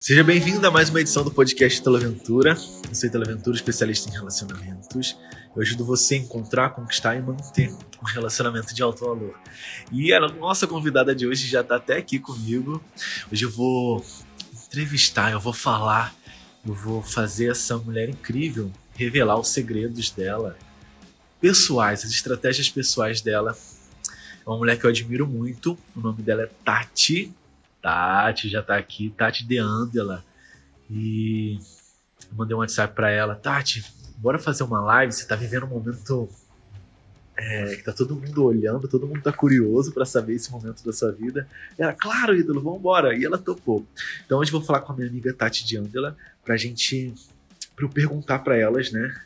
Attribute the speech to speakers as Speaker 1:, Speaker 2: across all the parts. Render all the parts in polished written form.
Speaker 1: Seja bem-vindo a mais uma edição do podcast Ítalo Aventura. Eu sou Ítalo Aventura, especialista em relacionamentos. Eu ajudo você a encontrar, conquistar e manter um relacionamento de alto valor. E a nossa convidada de hoje já está até aqui comigo. Hoje eu vou entrevistar, eu vou falar, eu vou fazer essa mulher incrível revelar os segredos dela, pessoais, as estratégias pessoais dela. É uma mulher que eu admiro muito. O nome dela é Tati. Tati já tá aqui, Tati de Andela. E eu mandei um WhatsApp pra ela: Tati, bora fazer uma live? Você tá vivendo um momento que tá todo mundo olhando, todo mundo tá curioso pra saber esse momento da sua vida. Ela, claro, ídolo, vambora. E ela topou. Então hoje eu vou falar com a minha amiga Tati de Andela pra eu perguntar pra elas, né?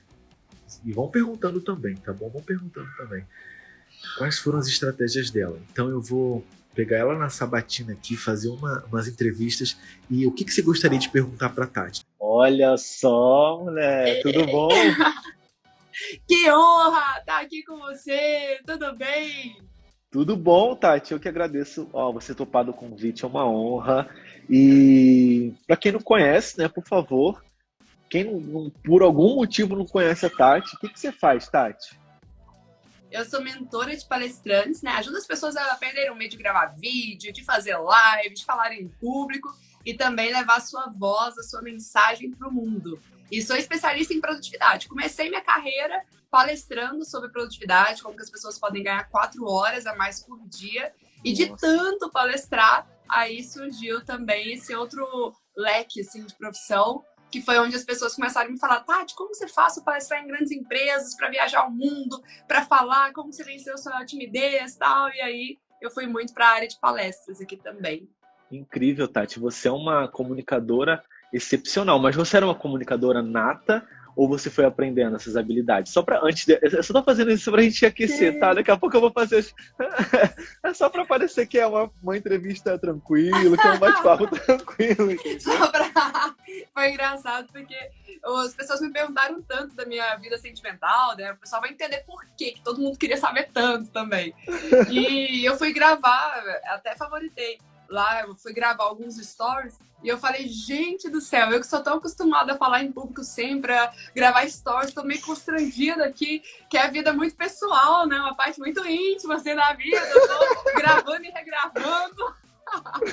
Speaker 1: E vão perguntando também, tá bom? Vão perguntando também quais foram as estratégias dela. Então eu vou pegar ela na sabatina aqui, fazer umas entrevistas. E o que você gostaria de perguntar pra Tati?
Speaker 2: Olha só, mulher, tudo bom?
Speaker 3: Que honra estar aqui com você, tudo bem?
Speaker 2: Tudo bom, Tati, eu que agradeço você topado o convite, é uma honra. E para quem não conhece, né, por favor, quem por algum motivo não conhece a Tati, o que você faz, Tati?
Speaker 3: Eu sou mentora de palestrantes, né? Ajudo as pessoas a aprenderem o meio de gravar vídeo, de fazer live, de falar em público e também levar a sua voz, a sua mensagem para o mundo. E sou especialista em produtividade. Comecei minha carreira palestrando sobre produtividade, como que as pessoas podem ganhar 4 horas a mais por dia. E de tanto palestrar, aí surgiu também esse outro leque assim, de profissão, que foi onde as pessoas começaram a me falar: Tati, como você faz para palestrar em grandes empresas, para viajar o mundo, para falar, como você venceu sua timidez e tal. E aí eu fui muito para a área de palestras aqui também.
Speaker 2: Incrível, Tati, você é uma comunicadora excepcional, mas você era uma comunicadora nata ou você foi aprendendo essas habilidades? Eu só tô fazendo isso pra gente aquecer, tá? Daqui a pouco eu vou fazer. É só pra parecer que é uma entrevista tranquila, que é um bate-papo tranquilo.
Speaker 3: Foi engraçado porque as pessoas me perguntaram tanto da minha vida sentimental, né? O pessoal vai entender por que todo mundo queria saber tanto também. E eu fui gravar, até favoritei. Lá eu fui gravar alguns stories e eu falei: gente do céu, eu que sou tão acostumada a falar em público sempre, a gravar stories, tô meio constrangida aqui, que é a vida muito pessoal, né? Uma parte muito íntima assim, da vida, eu tô gravando e regravando.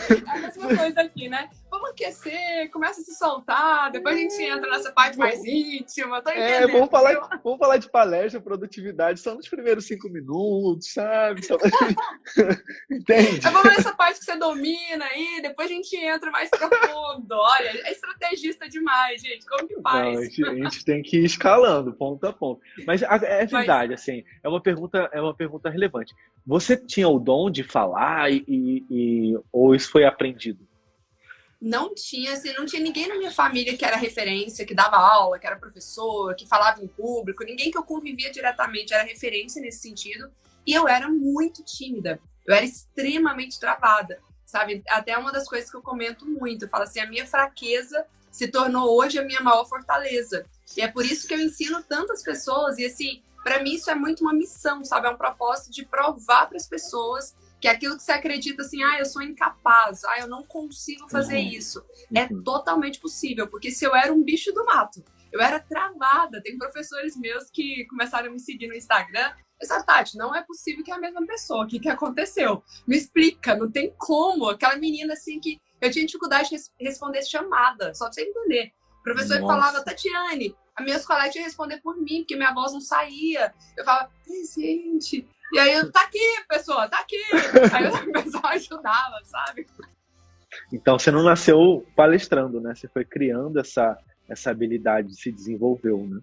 Speaker 3: É a mesma coisa aqui, né? Vamos aquecer, começa a se soltar, depois a gente entra nessa parte mais íntima, tô entendendo.
Speaker 2: Vamos falar de palestra, produtividade, só nos primeiros 5 minutos, sabe? Entende?
Speaker 3: Vamos nessa parte que você domina aí, depois a gente entra mais profundo. Olha, é estrategista demais, gente, como que faz?
Speaker 2: Não, a gente tem que ir escalando, ponto a ponto. Mas é verdade, assim, é uma pergunta relevante. Você tinha o dom de falar ou isso foi aprendido?
Speaker 3: Não tinha, assim, não tinha ninguém na minha família que era referência, que dava aula, que era professor, que falava em público, ninguém que eu convivia diretamente era referência nesse sentido. E eu era muito tímida, eu era extremamente travada, sabe? Até uma das coisas que eu comento muito, eu falo assim: a minha fraqueza se tornou hoje a minha maior fortaleza. E é por isso que eu ensino tantas pessoas, e assim, para mim isso é muito uma missão, sabe? É um propósito de provar para as pessoas que aquilo que você acredita assim: eu sou incapaz, eu não consigo fazer isso. É totalmente possível, porque se eu era um bicho do mato, eu era travada. Tem professores meus que começaram a me seguir no Instagram. Eu disse: Tati, não é possível que é a mesma pessoa. O que aconteceu? Me explica, não tem como. Aquela menina assim que eu tinha dificuldade de responder chamada, só pra você entender. O professor falava: Tatiane, as minhas colegas iam responder por mim, porque minha voz não saía. Eu falava: presente. E aí eu: tá aqui, pessoa, tá aqui. Aí o pessoal ajudava, sabe?
Speaker 2: Então você não nasceu palestrando, né? Você foi criando essa habilidade, se desenvolveu, né?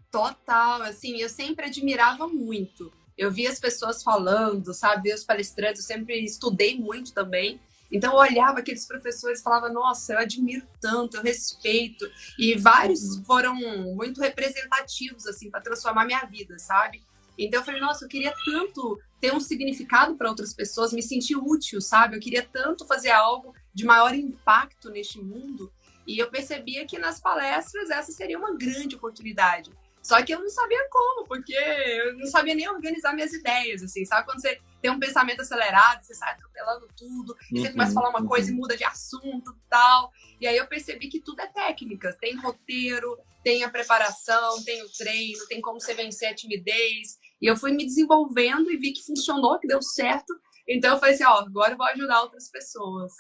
Speaker 3: Total, assim, eu sempre admirava muito. Eu via as pessoas falando, sabe? Via os palestrantes, eu sempre estudei muito também. Então eu olhava aqueles professores e falava: nossa, eu admiro tanto, eu respeito. E vários foram muito representativos, assim, para transformar minha vida, sabe? Então eu falei: nossa, eu queria tanto ter um significado para outras pessoas, me sentir útil, sabe? Eu queria tanto fazer algo de maior impacto neste mundo. E eu percebia que nas palestras essa seria uma grande oportunidade. Só que eu não sabia como, porque eu não sabia nem organizar minhas ideias, assim, sabe? Quando você tem um pensamento acelerado, você sai atropelando tudo, e você começa a falar uma coisa e muda de assunto e tal. E aí eu percebi que tudo é técnica. Tem roteiro, tem a preparação, tem o treino, tem como você vencer a timidez. E eu fui me desenvolvendo e vi que funcionou, que deu certo. Então eu falei assim, agora eu vou ajudar outras pessoas.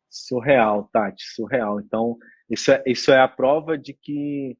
Speaker 2: Surreal, Tati, surreal. Então, isso é a prova de que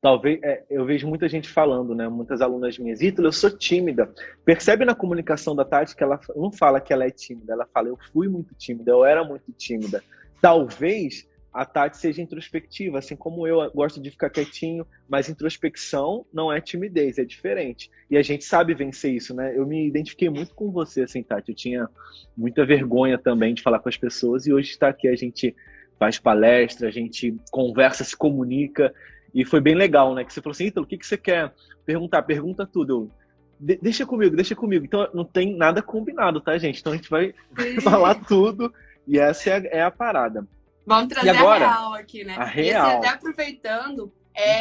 Speaker 2: talvez eu vejo muita gente falando, né? Muitas alunas minhas, Ítalo, eu sou tímida. Percebe na comunicação da Tati que ela não fala que ela é tímida, ela fala, eu fui muito tímida, eu era muito tímida. Talvez a Tati seja introspectiva, assim como eu gosto de ficar quietinho, mas introspecção não é timidez, é diferente. E a gente sabe vencer isso, né? Eu me identifiquei muito com você, assim, Tati. Eu tinha muita vergonha também de falar com as pessoas e hoje está aqui, a gente faz palestra, a gente conversa, se comunica e foi bem legal, né? Que você falou assim, Ítalo, o que você quer perguntar? Pergunta tudo. Deixa comigo, deixa comigo. Então não tem nada combinado, tá, gente? Então a gente vai falar tudo e essa é a parada.
Speaker 3: Vamos trazer agora, a real aqui, né?
Speaker 2: A real.
Speaker 3: E assim, até aproveitando,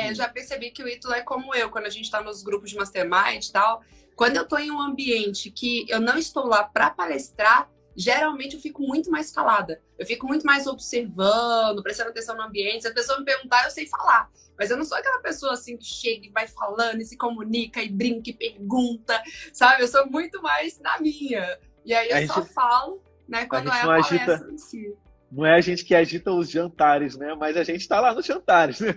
Speaker 3: eu já percebi que o Ítalo é como eu, quando a gente tá nos grupos de mastermind e tal. Quando eu tô em um ambiente que eu não estou lá para palestrar, geralmente eu fico muito mais calada. Eu fico muito mais observando, prestando atenção no ambiente. Se a pessoa me perguntar, eu sei falar. Mas eu não sou aquela pessoa assim que chega e vai falando e se comunica e brinca e pergunta, sabe? Eu sou muito mais na minha. E aí eu só falo, né, quando é a palestra em si.
Speaker 2: Não é a gente que agita os jantares, né? Mas a gente está lá nos jantares, né?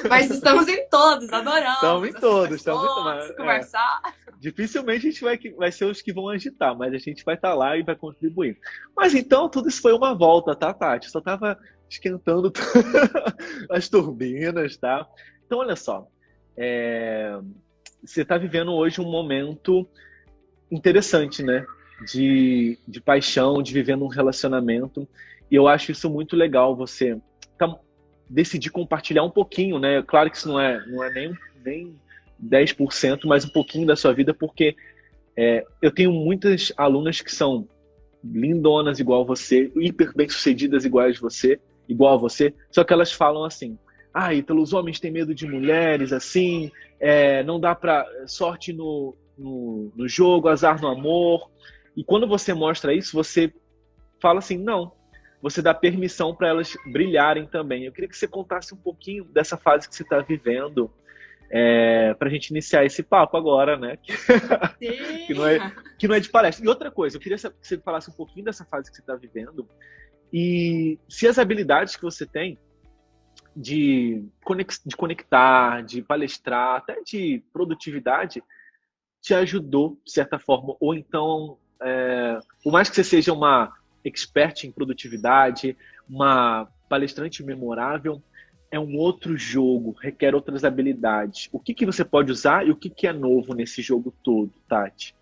Speaker 3: Mas estamos em todos, adoramos.
Speaker 2: Estamos em todos, estamos em todos.
Speaker 3: Conversar.
Speaker 2: Dificilmente a gente vai ser os que vão agitar, mas a gente vai estar lá e vai contribuir. Mas então, tudo isso foi uma volta, tá, Tati? Só estava esquentando as turbinas, tá? Então, olha só. Você está vivendo hoje um momento interessante, né? De paixão, de viver num relacionamento. E eu acho isso muito legal, você decidir compartilhar um pouquinho, né? Claro que isso não é nem 10%, mas um pouquinho da sua vida, porque eu tenho muitas alunas que são lindonas igual a você, hiper bem-sucedidas igual a você, só que elas falam assim, Ítalo, os homens têm medo de mulheres, assim, não dá pra sorte no jogo, azar no amor. E quando você mostra isso, você fala assim, não, você dá permissão para elas brilharem também. Eu queria que você contasse um pouquinho dessa fase que você está vivendo, para a gente iniciar esse papo agora, né? que não é de palestra. E outra coisa, eu queria que você falasse um pouquinho dessa fase que você está vivendo e se as habilidades que você tem de conectar, de palestrar, até de produtividade, te ajudou, de certa forma, ou então, por mais que você seja uma expert em produtividade, uma palestrante memorável, é um outro jogo, requer outras habilidades. O que você pode usar e o que é novo nesse jogo todo, Tati?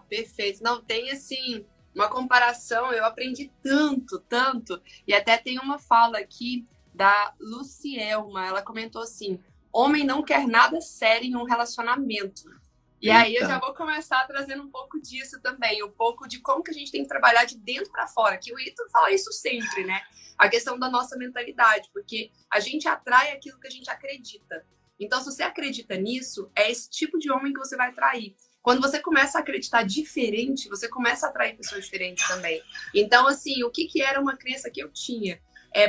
Speaker 3: Perfeito. Não, tem assim, uma comparação, eu aprendi tanto, e até tem uma fala aqui da Lucielma, ela comentou assim, homem não quer nada sério em um relacionamento. E aí eu já vou começar trazendo um pouco disso também, um pouco de como que a gente tem que trabalhar de dentro para fora, que o Ítalo fala isso sempre, né? A questão da nossa mentalidade, porque a gente atrai aquilo que a gente acredita. Então, se você acredita nisso, é esse tipo de homem que você vai atrair. Quando você começa a acreditar diferente, você começa a atrair pessoas diferentes também. Então, assim, o que era uma crença que eu tinha?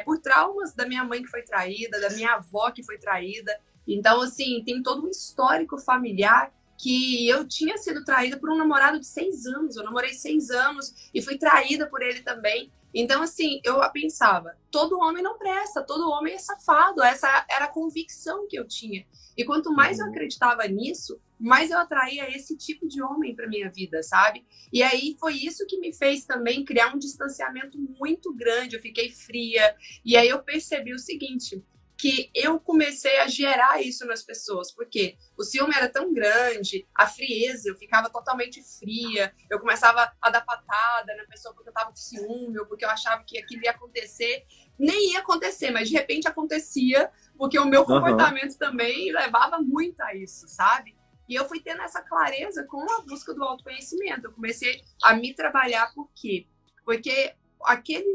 Speaker 3: Por traumas da minha mãe que foi traída, da minha avó que foi traída. Então, assim, tem todo um histórico familiar que eu tinha sido traída por um namorado de 6 anos. Eu namorei 6 anos e fui traída por ele também. Então, assim, eu pensava, todo homem não presta, todo homem é safado. Essa era a convicção que eu tinha. E quanto mais eu acreditava nisso, mais eu atraía esse tipo de homem para minha vida, sabe? E aí foi isso que me fez também criar um distanciamento muito grande. Eu fiquei fria. E aí eu percebi o seguinte, que eu comecei a gerar isso nas pessoas, porque o ciúme era tão grande, a frieza, eu ficava totalmente fria, eu começava a dar patada na pessoa porque eu tava com ciúme, ou porque eu achava que aquilo ia acontecer, nem ia acontecer, mas de repente acontecia, porque o meu comportamento também levava muito a isso, sabe? E eu fui tendo essa clareza com a busca do autoconhecimento, eu comecei a me trabalhar, por quê? Porque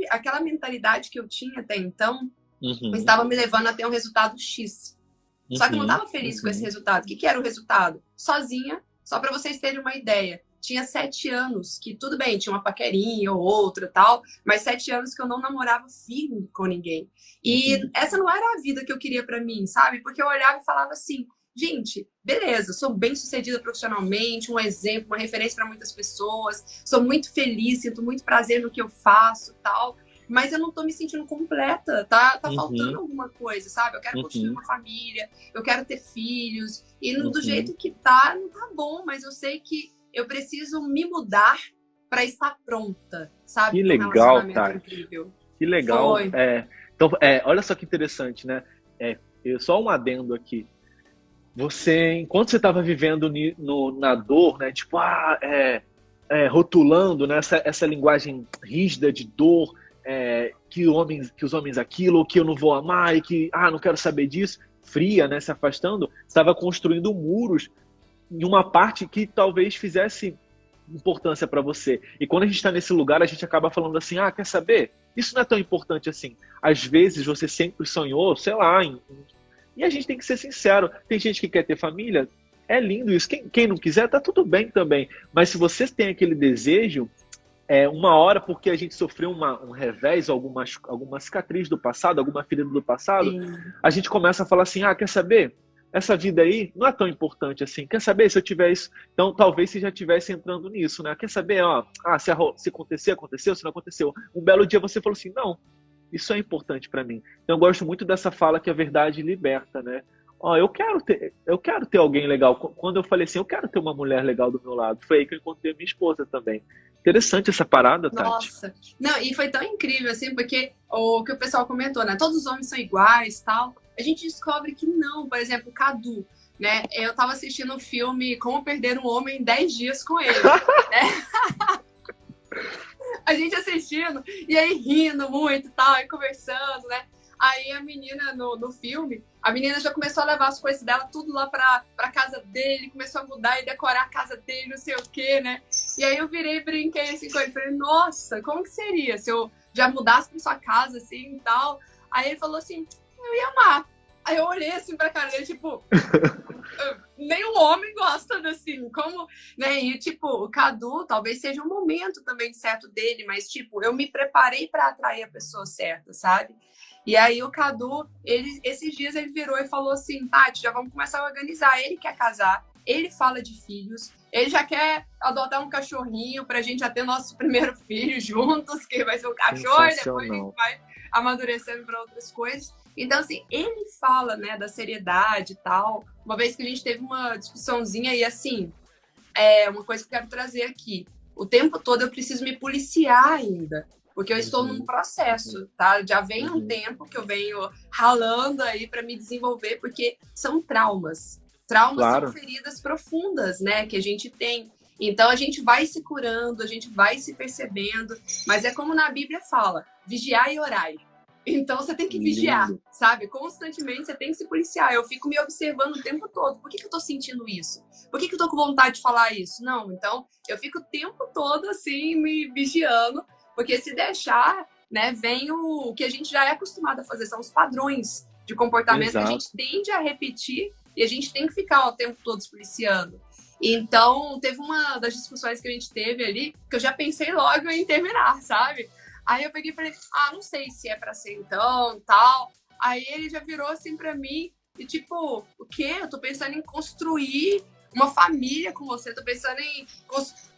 Speaker 3: aquela mentalidade que eu tinha até então, estava me levando a ter um resultado X. Só que eu não estava feliz com esse resultado. O que era o resultado? Sozinha, só para vocês terem uma ideia. tinha 7 anos, que tudo bem, tinha uma paquerinha ou outra e tal, mas 7 anos que eu não namorava firme com ninguém. E essa não era a vida que eu queria pra mim, sabe? Porque eu olhava e falava assim, gente, beleza, sou bem-sucedida profissionalmente, um exemplo, uma referência para muitas pessoas, sou muito feliz, sinto muito prazer no que eu faço, tal, mas eu não tô me sentindo completa, tá faltando alguma coisa, sabe? Eu quero construir uma família, eu quero ter filhos, e do jeito que tá, não tá bom, mas eu sei que eu preciso me mudar para estar pronta, sabe?
Speaker 2: Que legal, tá?
Speaker 3: Incrível.
Speaker 2: Que legal.
Speaker 3: Foi.
Speaker 2: Então, olha só que interessante, né? Só um adendo aqui. Você, enquanto você estava vivendo na dor, né? Tipo, rotulando, né? Essa linguagem rígida de dor, que os homens aquilo, que eu não vou amar e que, não quero saber disso, fria, né? Se afastando, estava construindo muros em uma parte que talvez fizesse importância para você. E quando a gente está nesse lugar, a gente acaba falando assim, quer saber? Isso não é tão importante assim. Às vezes você sempre sonhou, sei lá, e a gente tem que ser sincero. Tem gente que quer ter família, é lindo isso. Quem não quiser, tá tudo bem também. Mas se você tem aquele desejo, uma hora porque a gente sofreu um revés, alguma cicatriz do passado, alguma ferida do passado, a gente começa a falar assim, quer saber? Essa vida aí não é tão importante assim. Quer saber se eu tiver isso? Então, talvez você já estivesse entrando nisso, né? Quer saber, se acontecer, aconteceu, se não aconteceu. Um belo dia você falou assim, não, isso é importante para mim. Então, eu gosto muito dessa fala que a verdade liberta, né? Eu quero ter alguém legal. Quando eu falei assim, eu quero ter uma mulher legal do meu lado, foi aí que eu encontrei a minha esposa também. Interessante essa parada, Tati.
Speaker 3: Nossa, não, e foi tão incrível, assim, porque o que o pessoal comentou, né? Todos os homens são iguais, tal. A gente descobre que não. Por exemplo, o Cadu, né? Eu tava assistindo o filme Como Perder um Homem em 10 Dias com ele, né? A gente assistindo, e aí rindo muito e tal, e conversando, né? Aí a menina no filme, a menina já começou a levar as coisas dela tudo lá pra casa dele, começou a mudar e decorar a casa dele, não sei o quê, né? E aí eu virei e brinquei assim com ele, falei, nossa, como que seria se eu já mudasse pra sua casa, assim, e tal? Aí ele falou assim, eu ia amar. Aí eu olhei assim pra cara dele, tipo, nenhum homem gosta assim, como, né? E tipo, o Cadu talvez seja um momento também certo dele, mas tipo, eu me preparei pra atrair a pessoa certa, sabe? E aí o Cadu, esses dias ele virou e falou assim, Tati, já vamos começar a organizar. Ele quer casar, ele fala de filhos, ele já quer adotar um cachorrinho pra gente já ter nosso primeiro filho juntos, que vai ser o cachorro, e depois a gente vai amadurecendo para outras coisas. Então, assim, ele fala, né, da seriedade e tal. Uma vez que a gente teve uma discussãozinha e, assim, uma coisa que eu quero trazer aqui. O tempo todo eu preciso me policiar ainda, porque eu estou num processo, tá? Já vem um tempo que eu venho ralando aí para me desenvolver, porque são traumas. Traumas são feridas profundas, né, que a gente tem. Então, a gente vai se curando, a gente vai se percebendo, mas é como na Bíblia fala, vigiai e orai. Então, você tem que vigiar, sabe? Constantemente, você tem que se policiar. Eu fico me observando o tempo todo. Por que eu tô sentindo isso? Por que eu tô com vontade de falar isso? Não, então, eu fico o tempo todo, assim, me vigiando, porque se deixar, né, vem o que a gente já é acostumado a fazer, são os padrões de comportamento que a gente tende a repetir e a gente tem que ficar o tempo todo se policiando. Então, teve uma das discussões que a gente teve ali, que eu já pensei logo em terminar, sabe? Aí eu peguei e falei, não sei se é pra ser então, tal. Aí ele já virou assim pra mim e tipo, o quê? Eu tô pensando em construir uma família com você, tô pensando em,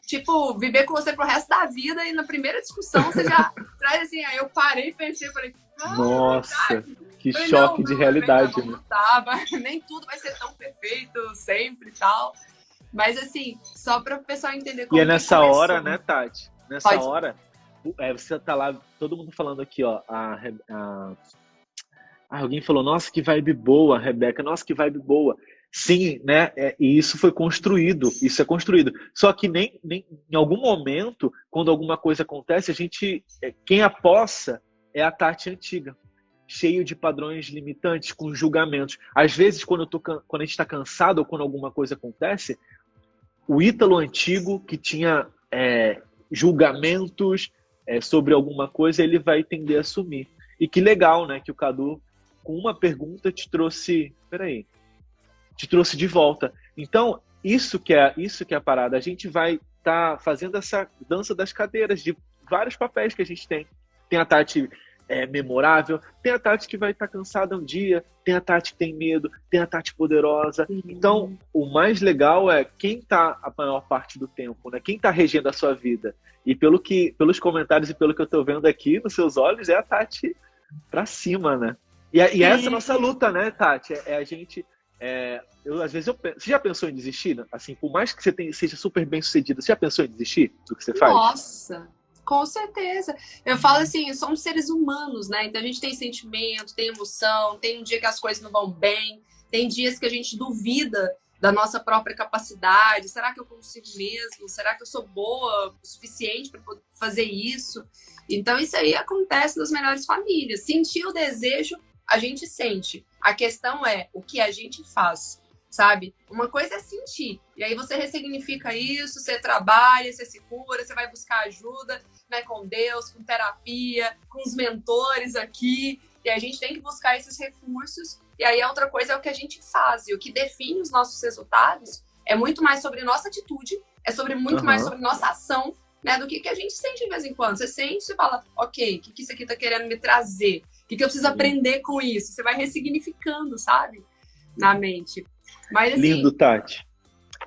Speaker 3: tipo, viver com você pro resto da vida e na primeira discussão você já traz assim, aí eu parei e pensei, falei,
Speaker 2: nossa, que choque de realidade, né?
Speaker 3: Não tá, nem tudo vai ser tão perfeito sempre e tal. Mas assim, só para o pessoal entender como.
Speaker 2: E é nessa hora, né, Tati? Nessa hora, você tá lá, todo mundo falando aqui, ó. Alguém falou, nossa, que vibe boa, Rebeca, nossa, que vibe boa. Sim, né? E isso foi construído, isso é construído. Só que nem em algum momento, quando alguma coisa acontece, a gente, quem aposta é a Tati antiga, cheio de padrões limitantes, com julgamentos. Às vezes, quando a gente está cansado ou quando alguma coisa acontece, o Ítalo antigo, que tinha julgamentos sobre alguma coisa, ele vai tender a assumir. E que legal, né? Que o Cadu, com uma pergunta, te trouxe de volta. Então, isso que é a parada. A gente vai tá fazendo essa dança das cadeiras, de vários papéis que a gente tem. Tem a Tati memorável, tem a Tati que vai estar cansada um dia, tem a Tati que tem medo, tem a Tati poderosa. Então, o mais legal é quem tá a maior parte do tempo, né? Quem tá regendo a sua vida. E pelos comentários e pelo que eu tô vendo aqui nos seus olhos, é a Tati pra cima, né? E essa é a nossa luta, né, Tati? A gente... às vezes você já pensou em desistir? Assim, por mais que você seja super bem sucedido, você já pensou em desistir do que você faz?
Speaker 3: Nossa, com certeza. Eu falo assim, somos seres humanos, né? Então a gente tem sentimento, tem emoção, tem um dia que as coisas não vão bem, tem dias que a gente duvida da nossa própria capacidade. Será que eu consigo mesmo? Será que eu sou boa o suficiente para fazer isso? Então isso aí acontece nas melhores famílias. Sentir o desejo, a gente sente. A questão é o que a gente faz, sabe? Uma coisa é sentir, e aí você ressignifica isso, você trabalha, você se cura, você vai buscar ajuda, né, com Deus, com terapia, com os mentores aqui, e a gente tem que buscar esses recursos, e aí a outra coisa é o que a gente faz, e o que define os nossos resultados é muito mais sobre nossa atitude, é sobre muito mais sobre nossa ação, né, do que a gente sente de vez em quando. Você sente, você fala, ok, o que isso aqui tá querendo me trazer? O que eu preciso aprender com isso? Você vai ressignificando, sabe? Na mente. Mas, assim,
Speaker 2: lindo, Tati.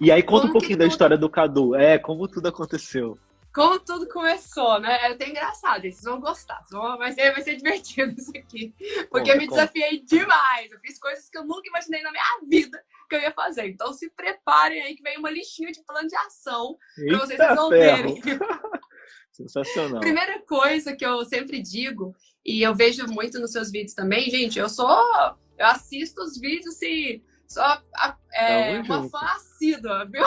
Speaker 2: E aí conta um pouquinho da história do Cadu. Como tudo aconteceu.
Speaker 3: Como tudo começou, né? É até engraçado, vocês vão gostar. Vai ser divertido isso aqui. Porque eu me desafiei demais. Eu fiz coisas que eu nunca imaginei na minha vida que eu ia fazer. Então se preparem aí que vem uma listinha de plano de ação para vocês resolverem.
Speaker 2: Sensacional.
Speaker 3: Primeira coisa que eu sempre digo, e eu vejo muito nos seus vídeos também, gente, eu assisto os vídeos assim, uma fã assídua, viu?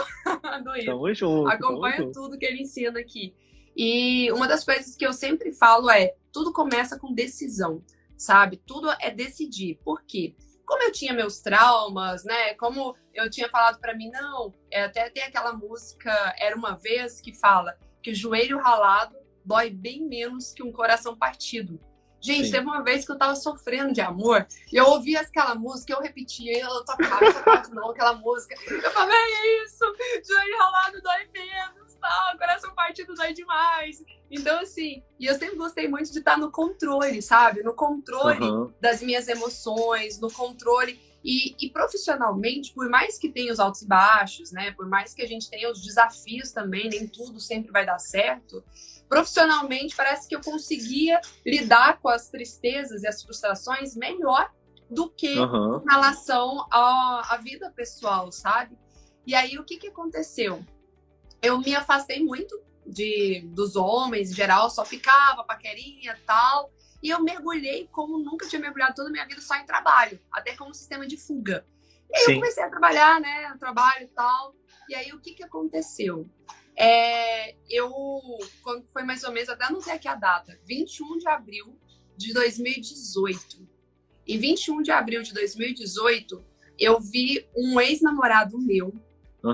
Speaker 2: Tamo junto.
Speaker 3: Acompanho tudo que ele ensina aqui. E uma das coisas que eu sempre falo tudo começa com decisão, sabe? Tudo é decidir. Por quê? Como eu tinha meus traumas, né? Como eu tinha falado pra mim, até tem aquela música Era Uma Vez que fala que o joelho ralado dói bem menos que um coração partido. Gente, teve uma vez que eu tava sofrendo de amor e eu ouvia aquela música, eu repetia, eu tocava de novo aquela música. Eu falei, isso, joelho ralado dói menos, tal, coração partido dói demais. Então, assim, e eu sempre gostei muito de estar no controle, sabe? No controle das minhas emoções, no controle. E profissionalmente, por mais que tenha os altos e baixos, né? Por mais que a gente tenha os desafios também, nem tudo sempre vai dar certo. Profissionalmente, parece que eu conseguia lidar com as tristezas e as frustrações melhor do que em relação à vida pessoal, sabe? E aí, o que aconteceu? Eu me afastei muito dos homens, em geral, só ficava paquerinha e tal. E eu mergulhei como nunca tinha mergulhado toda a minha vida só em trabalho, até como sistema de fuga. E aí eu comecei a trabalhar, né? Trabalho e tal. E aí, o que aconteceu? Quando foi mais ou menos, até anotei aqui a data, 21 de abril de 2018. Em 21 de abril de 2018, eu vi um ex-namorado meu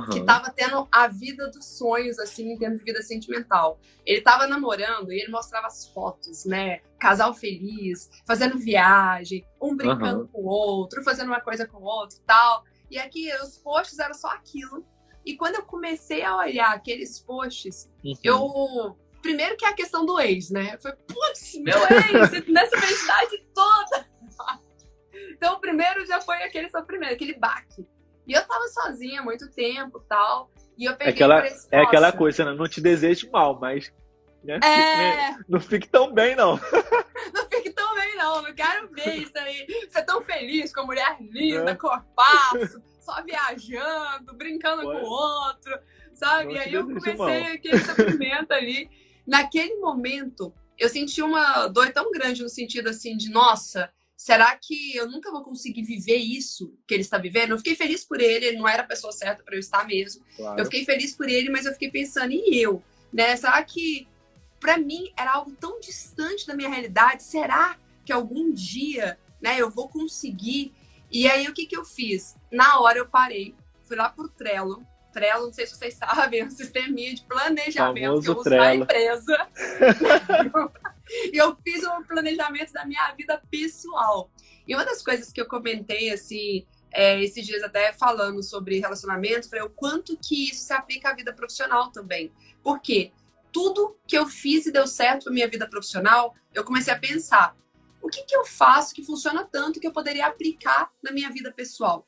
Speaker 3: que estava tendo a vida dos sonhos, assim, em termos de vida sentimental. Ele estava namorando e ele mostrava as fotos, né? Casal feliz, fazendo viagem, um brincando com o outro, fazendo uma coisa com o outro e tal. E aqui, os posts eram só aquilo. E quando eu comecei a olhar aqueles posts, primeiro que é a questão do ex, né? Eu falei, putz, meu ex, nessa felicidade toda. Então, o primeiro já foi aquele sofrimento, aquele baque. E eu tava sozinha há muito tempo e tal. E eu peguei
Speaker 2: aquela coisa, né? Não te desejo mal, mas né? Não fique tão bem, não.
Speaker 3: Não fique tão bem, não. Não quero ver isso aí. Você tão feliz com a mulher linda, corpaço, só viajando, brincando com o outro, sabe? E aí eu comecei aquele sofrimento ali. Naquele momento, eu senti uma dor tão grande no sentido assim de, nossa, será que eu nunca vou conseguir viver isso que ele está vivendo? Eu fiquei feliz por ele não era a pessoa certa para eu estar mesmo. Claro. Eu fiquei feliz por ele, mas eu fiquei pensando, e eu? Né? Será que, para mim, era algo tão distante da minha realidade? Será que algum dia, né, eu vou conseguir? E aí, o que eu fiz? Na hora, eu parei, fui lá pro Trello. Trello, não sei se vocês sabem, é um sisteminha de planejamento famoso que eu uso na empresa. E eu fiz um planejamento da minha vida pessoal. E uma das coisas que eu comentei, assim, esses dias até falando sobre relacionamento, falei o quanto que isso se aplica à vida profissional também. Por quê? Tudo que eu fiz e deu certo na minha vida profissional, eu comecei a pensar, o que eu faço que funciona tanto que eu poderia aplicar na minha vida pessoal?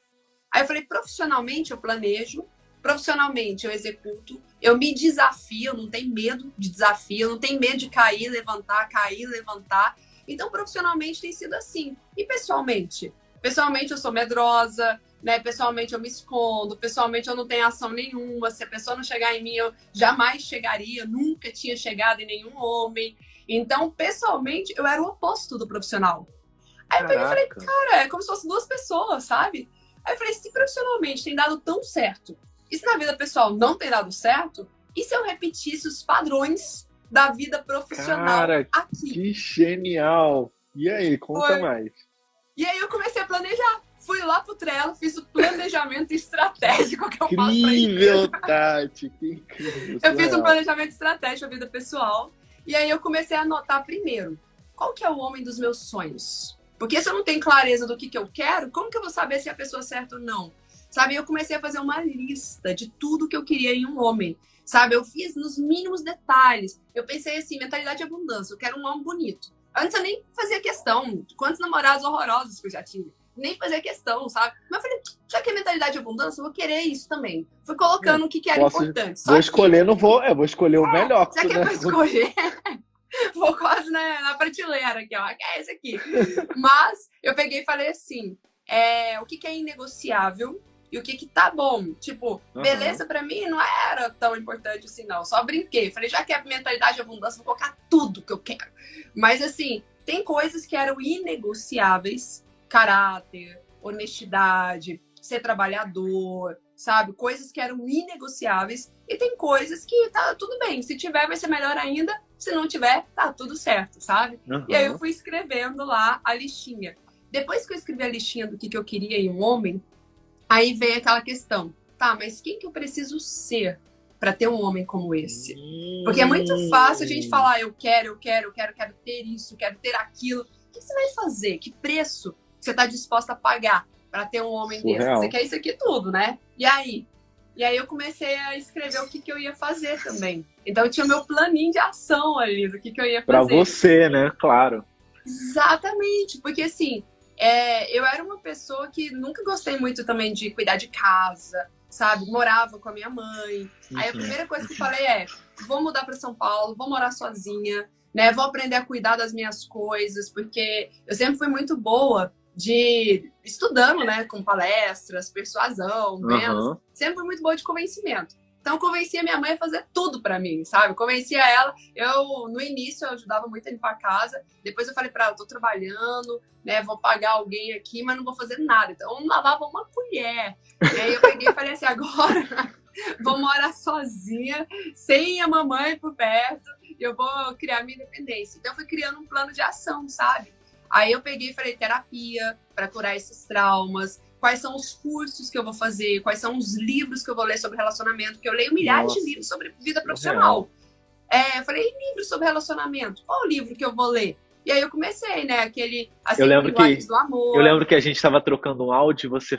Speaker 3: Aí eu falei, profissionalmente eu planejo, profissionalmente eu executo, eu me desafio, eu não tenho medo de desafio, eu não tenho medo de cair, levantar. Então, profissionalmente tem sido assim. E pessoalmente? Pessoalmente eu sou medrosa, né? Pessoalmente eu me escondo, pessoalmente eu não tenho ação nenhuma. Se a pessoa não chegar em mim, eu jamais chegaria, nunca tinha chegado em nenhum homem. Então, pessoalmente, eu era o oposto do profissional. Aí eu peguei e falei, cara, é como se fossem duas pessoas, sabe? Aí eu falei, se profissionalmente tem dado tão certo, e se na vida pessoal não tem dado certo, e se eu repetisse os padrões da vida profissional aqui?
Speaker 2: Que genial! E aí, conta mais.
Speaker 3: E aí eu comecei a planejar. Fui lá pro Trello, fiz o planejamento estratégico que eu faço pra
Speaker 2: incrível, Tati! Que incrível!
Speaker 3: Eu fiz um planejamento estratégico da vida pessoal. E aí eu comecei a anotar primeiro, qual que é o homem dos meus sonhos? Porque se eu não tenho clareza do que eu quero, como que eu vou saber se é a pessoa certa ou não? Sabe, eu comecei a fazer uma lista de tudo que eu queria em um homem. Sabe, eu fiz nos mínimos detalhes. Eu pensei assim, mentalidade de abundância, eu quero um homem bonito. Antes eu nem fazia questão de quantos namorados horrorosos que eu já tive. Nem fazia questão, sabe? Mas eu falei, já que é mentalidade de abundância, eu vou querer isso também. Fui colocando o que era importante.
Speaker 2: Vou escolher, não vou. Eu vou escolher o melhor.
Speaker 3: Já que é pra escolher... Vou quase na prateleira aqui, ó. Que é esse aqui. Mas eu peguei e falei assim: o que é inegociável e o que tá bom. Tipo, beleza pra mim não era tão importante assim, não. Só brinquei. Falei, já que é mentalidade de abundância, vou colocar tudo que eu quero. Mas assim, tem coisas que eram inegociáveis: caráter, honestidade, ser trabalhador, sabe? Coisas que eram inegociáveis. E tem coisas que tá tudo bem. Se tiver, vai ser melhor ainda. Se não tiver, tá tudo certo, sabe? E aí eu fui escrevendo lá a listinha. Depois que eu escrevi a listinha do que eu queria em um homem, aí veio aquela questão. Tá, mas quem que eu preciso ser para ter um homem como esse? Porque é muito fácil a gente falar, eu quero ter isso, quero ter aquilo. O que você vai fazer? Que preço você tá disposta a pagar para ter um homem desse? Você quer isso aqui tudo, né? E aí eu comecei a escrever o que eu ia fazer também. Então eu tinha o meu planinho de ação ali do que eu ia fazer.
Speaker 2: Pra você, né? Claro.
Speaker 3: Exatamente. Porque assim, eu era uma pessoa que nunca gostei muito também de cuidar de casa, sabe? Morava com a minha mãe. Aí a primeira coisa que eu falei vou mudar para São Paulo, vou morar sozinha, né? Vou aprender a cuidar das minhas coisas, porque eu sempre fui muito boa de estudando, né, com palestras, persuasão, vendas, sempre fui muito boa de convencimento. Então, eu convencia minha mãe a fazer tudo pra mim, sabe? Convencia ela. No início, eu ajudava muito a limpar a casa. Depois eu falei pra ela, tô trabalhando, né, vou pagar alguém aqui, mas não vou fazer nada. Então, eu não lavava uma colher. E aí eu peguei e falei assim, agora vou morar sozinha, sem a mamãe por perto, e eu vou criar minha independência. Então, eu fui criando um plano de ação, sabe? Aí eu peguei e falei, terapia para curar esses traumas, quais são os cursos que eu vou fazer, quais são os livros que eu vou ler sobre relacionamento, porque eu leio milhares de livros sobre vida profissional. Eu falei, livros sobre relacionamento, qual o livro que eu vou ler? E aí eu comecei, né, aquele Linguagens do Amor.
Speaker 2: Eu lembro que a gente estava trocando um áudio, você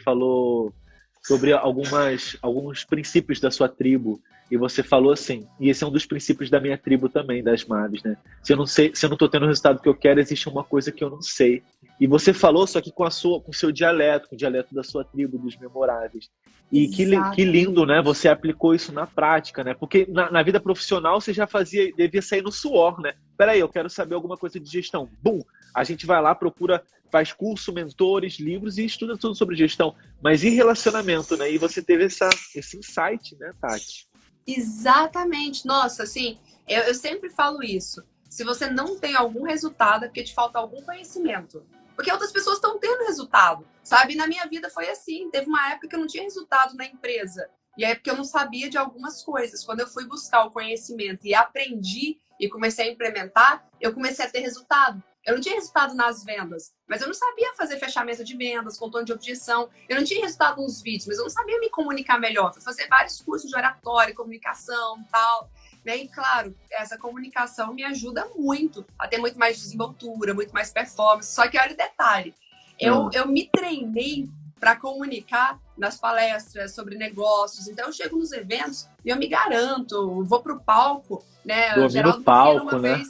Speaker 2: falou sobre alguns princípios da sua tribo. E você falou assim, e esse é um dos princípios da minha tribo também, das Mares, né? Se eu não tô tendo o resultado que eu quero, existe uma coisa que eu não sei. E você falou, só que com o seu dialeto, com o dialeto da sua tribo, dos memoráveis. E que lindo, né? Você aplicou isso na prática, né? Porque na vida profissional você já devia sair no suor, né? Peraí, eu quero saber alguma coisa de gestão. Bum! A gente vai lá, procura, faz curso, mentores, livros e estuda tudo sobre gestão. Mas e relacionamento, né? E você teve esse insight, né, Tati?
Speaker 3: Exatamente. Nossa, assim, eu sempre falo isso. Se você não tem algum resultado, é porque te falta algum conhecimento. Porque outras pessoas estão tendo resultado, sabe? E na minha vida foi assim. Teve uma época que eu não tinha resultado na empresa. E é porque eu não sabia de algumas coisas. Quando eu fui buscar o conhecimento e aprendi e comecei a implementar, eu comecei a ter resultado. Eu não tinha resultado nas vendas, mas eu não sabia fazer fechamento de vendas, contorno de objeção. Eu não tinha resultado nos vídeos, mas eu não sabia me comunicar melhor. Fui fazer vários cursos de oratória, comunicação e tal. E, claro, essa comunicação me ajuda muito a ter muito mais desenvoltura, muito mais performance. Só que olha o detalhe. Eu me treinei para comunicar nas palestras sobre negócios. Então, eu chego nos eventos e eu me garanto, vou pro palco, né?
Speaker 2: Dormir no palco, né?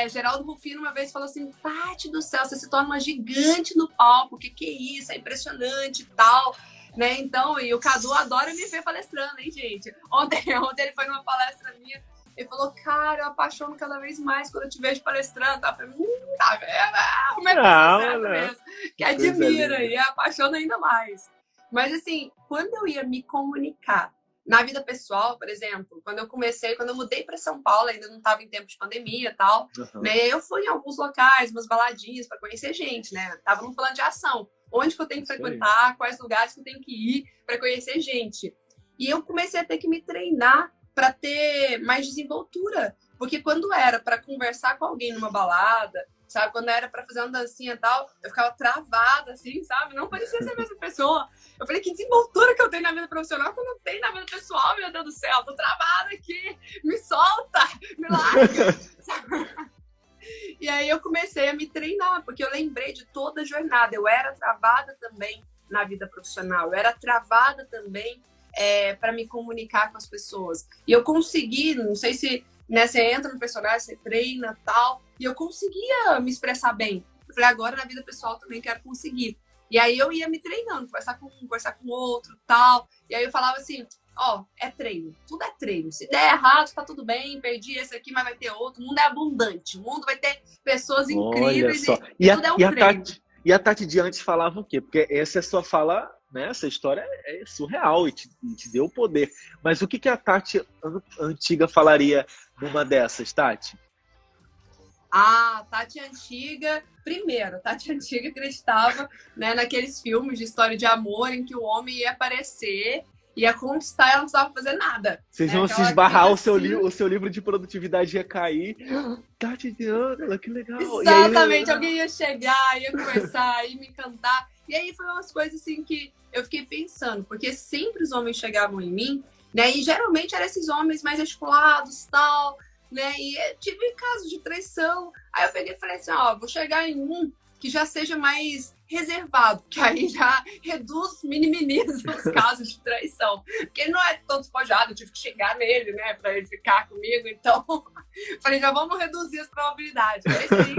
Speaker 3: Geraldo Rufino uma vez falou assim, Tati do céu, você se torna uma gigante no palco, o que é isso? É impressionante e tal, né? Então, e o Cadu adora me ver palestrando, hein, gente? Ontem ele foi numa palestra minha, ele falou, cara, eu apaixono cada vez mais quando eu te vejo palestrando. Tá? Eu falei, tá vendo? Como é que é mesmo? Que admira e apaixona ainda mais. Mas, assim, quando eu ia me comunicar na vida pessoal, por exemplo, quando eu mudei para São Paulo, ainda não estava em tempo de pandemia e tal, né? Eu fui em alguns locais, umas baladinhas para conhecer gente, né? Tava num plano de ação. Onde que eu tenho que frequentar, quais lugares que eu tenho que ir para conhecer gente. E eu comecei a ter que me treinar para ter mais desenvoltura. Porque quando era para conversar com alguém numa balada, sabe? Quando era para fazer uma dancinha e tal, eu ficava travada, assim, sabe? Não parecia ser a mesma pessoa. Eu falei, que desenvoltura que eu tenho na vida profissional que eu não tenho na vida pessoal, meu Deus do céu. Tô travada aqui. Me solta, me larga. E aí eu comecei a me treinar, porque eu lembrei de toda a jornada. Eu era travada também na vida profissional. Eu era travada também para me comunicar com as pessoas. E eu consegui, não sei se você entra no personagem, você treina e tal, e eu conseguia me expressar bem. Eu falei, agora na vida pessoal também quero conseguir. E aí eu ia me treinando, conversar com um, conversar com outro tal. E aí eu falava assim, é treino, tudo é treino. Se der errado, tá tudo bem, perdi esse aqui, mas vai ter outro. O mundo é abundante, o mundo vai ter pessoas incríveis e tudo é um treino.
Speaker 2: E a Tati de antes falava o quê? Porque essa é sua fala, né? Essa história é surreal e te deu poder. Mas o que a Tati antiga falaria numa dessas, Tati?
Speaker 3: Tati Antiga, primeiro, Tati Antiga acreditava, né, naqueles filmes de história de amor em que o homem ia aparecer, ia conquistar, ela não precisava fazer nada.
Speaker 2: Vocês iam se esbarrar, o seu livro de produtividade ia cair. Tati de Ângela, que legal.
Speaker 3: Exatamente, alguém ia chegar, ia conversar, ia me encantar. E aí foi umas coisas assim que eu fiquei pensando, porque sempre os homens chegavam em mim, né, e geralmente eram esses homens mais articulados e tal, né? E tive casos de traição. Aí eu peguei e falei assim, vou chegar em um que já seja mais reservado, que aí já minimiza os casos de traição. Porque ele não é tão despojado, eu tive que chegar nele, né, pra ele ficar comigo. Então, falei, já vamos reduzir as probabilidades. Esse aí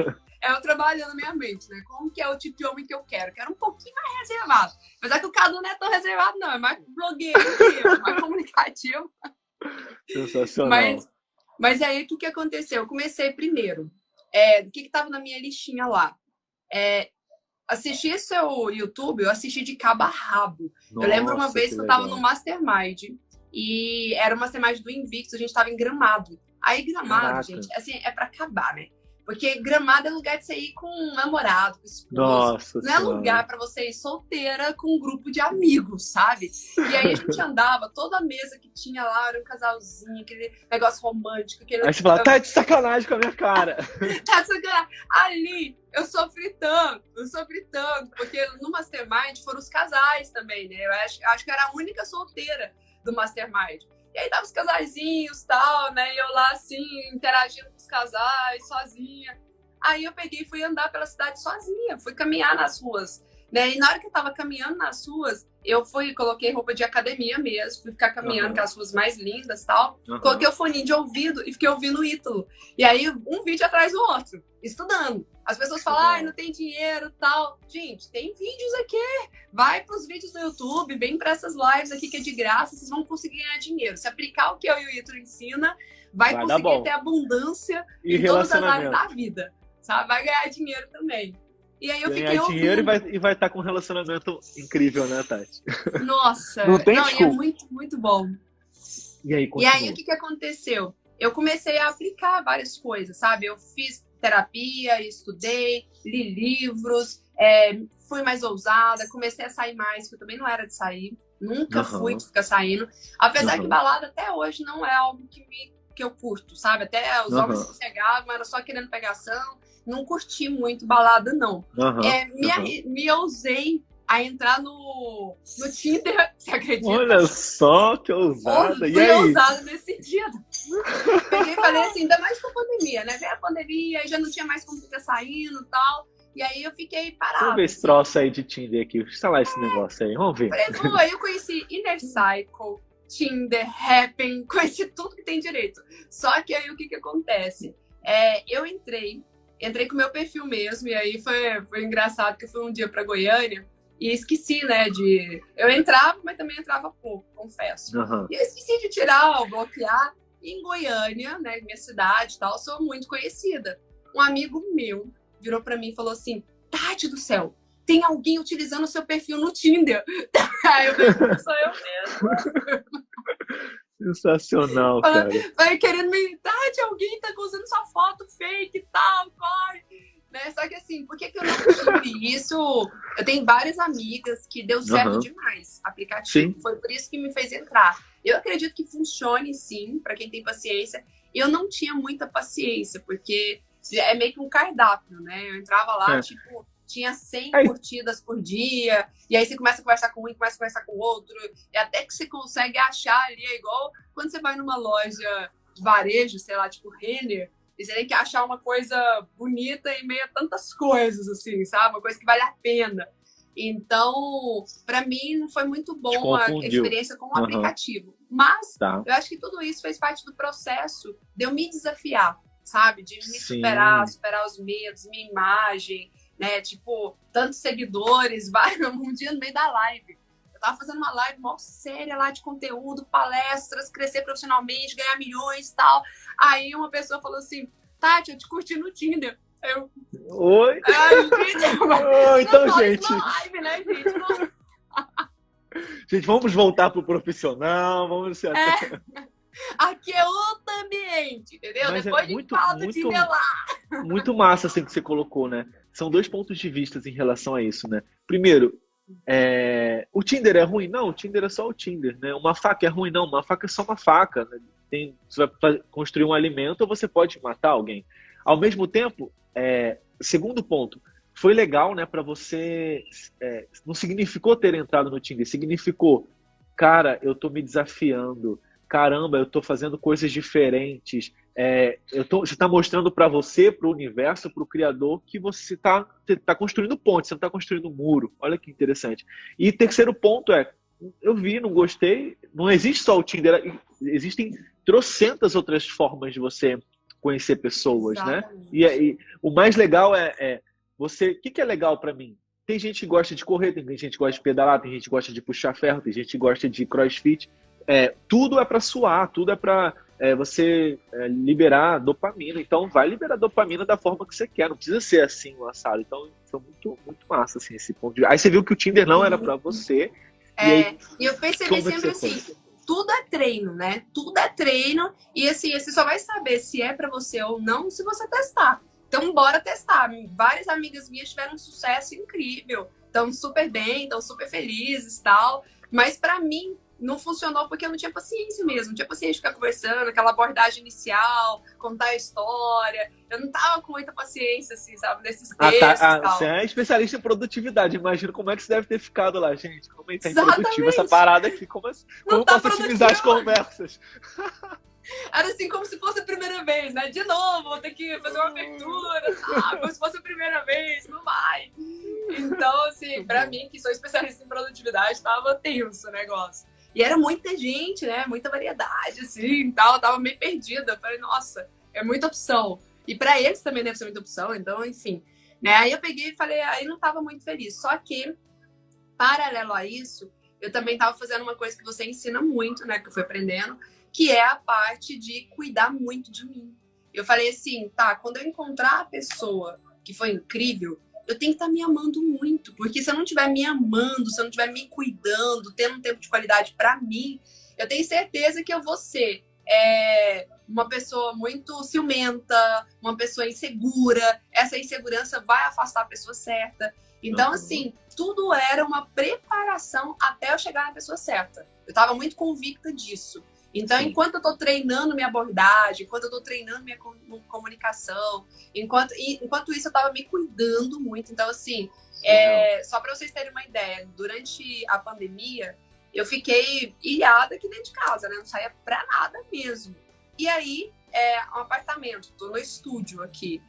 Speaker 3: eu trabalhando na minha mente, né? Como que é o tipo de homem que eu quero? Quero um pouquinho mais reservado. Apesar que o Cadu não é tão reservado, não. É mais blogueiro que eu, mais comunicativo.
Speaker 2: Sensacional.
Speaker 3: Mas aí, o que aconteceu? Eu comecei primeiro. O que estava na minha listinha lá? Assistir seu YouTube, eu assisti de cabo a rabo.
Speaker 2: Nossa,
Speaker 3: eu lembro uma vez que eu estava no Mastermind. E era o Mastermind do Invictus, a gente estava em Gramado. Aí, Gramado,
Speaker 2: Caraca.
Speaker 3: gente, assim, é para acabar, né? Porque Gramado é lugar de você ir com um namorado, com esposo.
Speaker 2: Nossa
Speaker 3: não é lugar para você ir solteira com um grupo de amigos, sabe? E aí a gente andava, toda a mesa que tinha lá era um casalzinho, aquele negócio romântico.
Speaker 2: Aí você fala, tá de sacanagem com a minha cara.
Speaker 3: Tá de sacanagem. Ali, eu sofri tanto, porque no Mastermind foram os casais também, né? Eu acho que era a única solteira do Mastermind. E aí tava os casaizinhos e tal, né? E eu lá, assim, interagindo com os casais, sozinha. Aí eu peguei e fui andar pela cidade sozinha, fui caminhar nas ruas, né? E na hora que eu tava caminhando nas ruas, coloquei roupa de academia mesmo, fui ficar caminhando com as ruas mais lindas e tal. Coloquei o foninho de ouvido e fiquei ouvindo o Ítalo. E aí, um vídeo atrás do outro, estudando. As pessoas falam, não tem dinheiro e tal. Gente, tem vídeos aqui. Vai pros vídeos no YouTube, vem para essas lives aqui que é de graça, vocês vão conseguir ganhar dinheiro. Se aplicar o que eu e o Ítalo ensina, vai conseguir ter abundância em todas as áreas da vida. Sabe? Vai ganhar dinheiro também. E aí eu fiquei ouvindo.
Speaker 2: Dinheiro e vai estar com um relacionamento incrível, né, Tati?
Speaker 3: Nossa.
Speaker 2: Não tem
Speaker 3: e é muito, muito bom.
Speaker 2: E aí,
Speaker 3: o que aconteceu? Eu comecei a aplicar várias coisas, sabe? Eu fiz terapia, estudei, li livros, fui mais ousada, comecei a sair mais, porque eu também não era de sair, nunca fui de ficar saindo. Apesar que balada até hoje não é algo que eu curto, sabe? Até os homens que chegavam, era só querendo pegação, não curti muito balada, não. Me ousei a entrar no Tinder, você acredita?
Speaker 2: Olha só, que ousada.
Speaker 3: Fui ousada nesse dia. Peguei e falei assim, ainda mais com a pandemia, né? Veio a pandemia, já não tinha mais como ficar saindo e tal. E aí eu fiquei parada.
Speaker 2: Vamos ver esse troço aí de Tinder aqui. Instalar esse negócio aí. Vamos ver.
Speaker 3: Falei, aí eu conheci Inner Cycle, Tinder, Happn, conheci tudo que tem direito. Só que aí o que acontece? Eu entrei com o meu perfil mesmo, e aí foi engraçado que eu fui um dia pra Goiânia e esqueci, né, eu entrava, mas também entrava pouco, confesso.
Speaker 2: Uhum.
Speaker 3: E eu esqueci de tirar ou bloquear. E em Goiânia, né, minha cidade e tal, eu sou muito conhecida. Um amigo meu virou pra mim e falou assim, Tati do céu, tem alguém utilizando o seu perfil no Tinder. Aí eu falei, sou eu mesmo.
Speaker 2: Sensacional, cara.
Speaker 3: Vai querendo me... Tati, alguém tá usando sua foto fake e tal, corre. Né? Só que assim, por que eu não tive isso? Eu tenho várias amigas que deu certo demais aplicativo.
Speaker 2: Sim.
Speaker 3: Foi por isso que me fez entrar. Eu acredito que funcione sim, para quem tem paciência. Eu não tinha muita paciência, porque é meio que um cardápio, né? Eu entrava lá, tipo, tinha 100 curtidas por dia, e aí você começa a conversar com um, começa a conversar com o outro, e até que você consegue achar ali, é igual quando você vai numa loja de varejo, sei lá, tipo Renner, e você tem que achar uma coisa bonita em meio a tantas coisas, assim, sabe? Uma coisa que vale a pena. Então, para mim, foi muito bom a experiência com o aplicativo. Mas eu acho que tudo isso fez parte do processo de eu me desafiar, sabe? De me superar os medos, minha imagem, né? Tipo, tantos seguidores, um dia no meio da live. Eu tava fazendo uma live mó séria lá de conteúdo, palestras, crescer profissionalmente, ganhar milhões e tal. Aí uma pessoa falou assim, Tati, eu te curti no Tinder. Eu...
Speaker 2: Oi?
Speaker 3: Gente,
Speaker 2: então, gente...
Speaker 3: Live, né, gente? Não...
Speaker 2: Gente, vamos voltar pro profissional, vamos...
Speaker 3: Aqui é outro ambiente, entendeu?
Speaker 2: Mas
Speaker 3: depois a gente fala do Tinder lá.
Speaker 2: Muito massa, assim, que você colocou, né? São dois pontos de vista em relação a isso, né? Primeiro, o Tinder é ruim? Não, o Tinder é só o Tinder, né? Uma faca é ruim? Não, uma faca é só uma faca, né? Você vai construir um alimento ou você pode matar alguém. Ao mesmo tempo, segundo ponto, foi legal, né, para você... não significou ter entrado no Tinder, significou, cara, eu tô me desafiando, caramba, eu tô fazendo coisas diferentes, você tá mostrando para você, para o universo, para o criador, que você tá construindo ponte, você não tá construindo muro. Olha que interessante. E terceiro ponto eu vi, não gostei, não existe só o Tinder, existem trocentas outras formas de você conhecer pessoas, exatamente, né? E o mais legal você... O que é legal para mim? Tem gente que gosta de correr, tem gente que gosta de pedalar, tem gente que gosta de puxar ferro, tem gente que gosta de crossfit. Tudo é para suar, tudo é para você liberar dopamina. Então, vai liberar dopamina da forma que você quer. Não precisa ser assim o assado. Então, foi muito, muito massa, assim, esse ponto de... Aí você viu que o Tinder não era para você.
Speaker 3: E eu percebi sempre assim, tudo é treino, né? Tudo é treino. E assim, você só vai saber se é para você ou não se você testar. Então, bora testar. Várias amigas minhas tiveram um sucesso incrível. Estão super bem, estão super felizes e tal. Mas para mim, não funcionou porque eu não tinha paciência mesmo. Não tinha paciência de ficar conversando, aquela abordagem inicial, contar a história. Eu não tava com muita paciência, assim, sabe, nesses textos e tal.
Speaker 2: Você é especialista em produtividade. Imagino como é que você deve ter ficado lá, gente. Como é que tá
Speaker 3: exatamente,
Speaker 2: improdutivo essa parada aqui. Como eu posso otimizar as conversas?
Speaker 3: Era assim, como se fosse a primeira vez, né? De novo, vou ter que fazer uma abertura, como se fosse a primeira vez, não vai. Então, assim, pra mim, que sou especialista em produtividade, tava tenso o negócio. E era muita gente, né? Muita variedade, assim, tal. Eu tava meio perdida. Eu falei, nossa, é muita opção. E pra eles também deve ser muita opção, então, enfim. Né? Aí eu peguei e falei, aí não tava muito feliz. Só que, paralelo a isso, eu também tava fazendo uma coisa que você ensina muito, né? Que eu fui aprendendo, que é a parte de cuidar muito de mim. Eu falei assim, tá, quando eu encontrar a pessoa que foi incrível, eu tenho que estar me amando muito, porque se eu não estiver me amando, se eu não estiver me cuidando, tendo um tempo de qualidade para mim, eu tenho certeza que eu vou ser uma pessoa muito ciumenta, uma pessoa insegura. Essa insegurança vai afastar a pessoa certa. Então, assim, tudo era uma preparação até eu chegar na pessoa certa. Eu estava muito convicta disso. Então, enquanto eu estou treinando minha abordagem, enquanto eu estou treinando minha comunicação, enquanto isso eu estava me cuidando muito. Então, assim, só para vocês terem uma ideia, durante a pandemia, eu fiquei ilhada aqui dentro de casa, né? Não saía para nada mesmo. E aí, um apartamento, estou no estúdio aqui,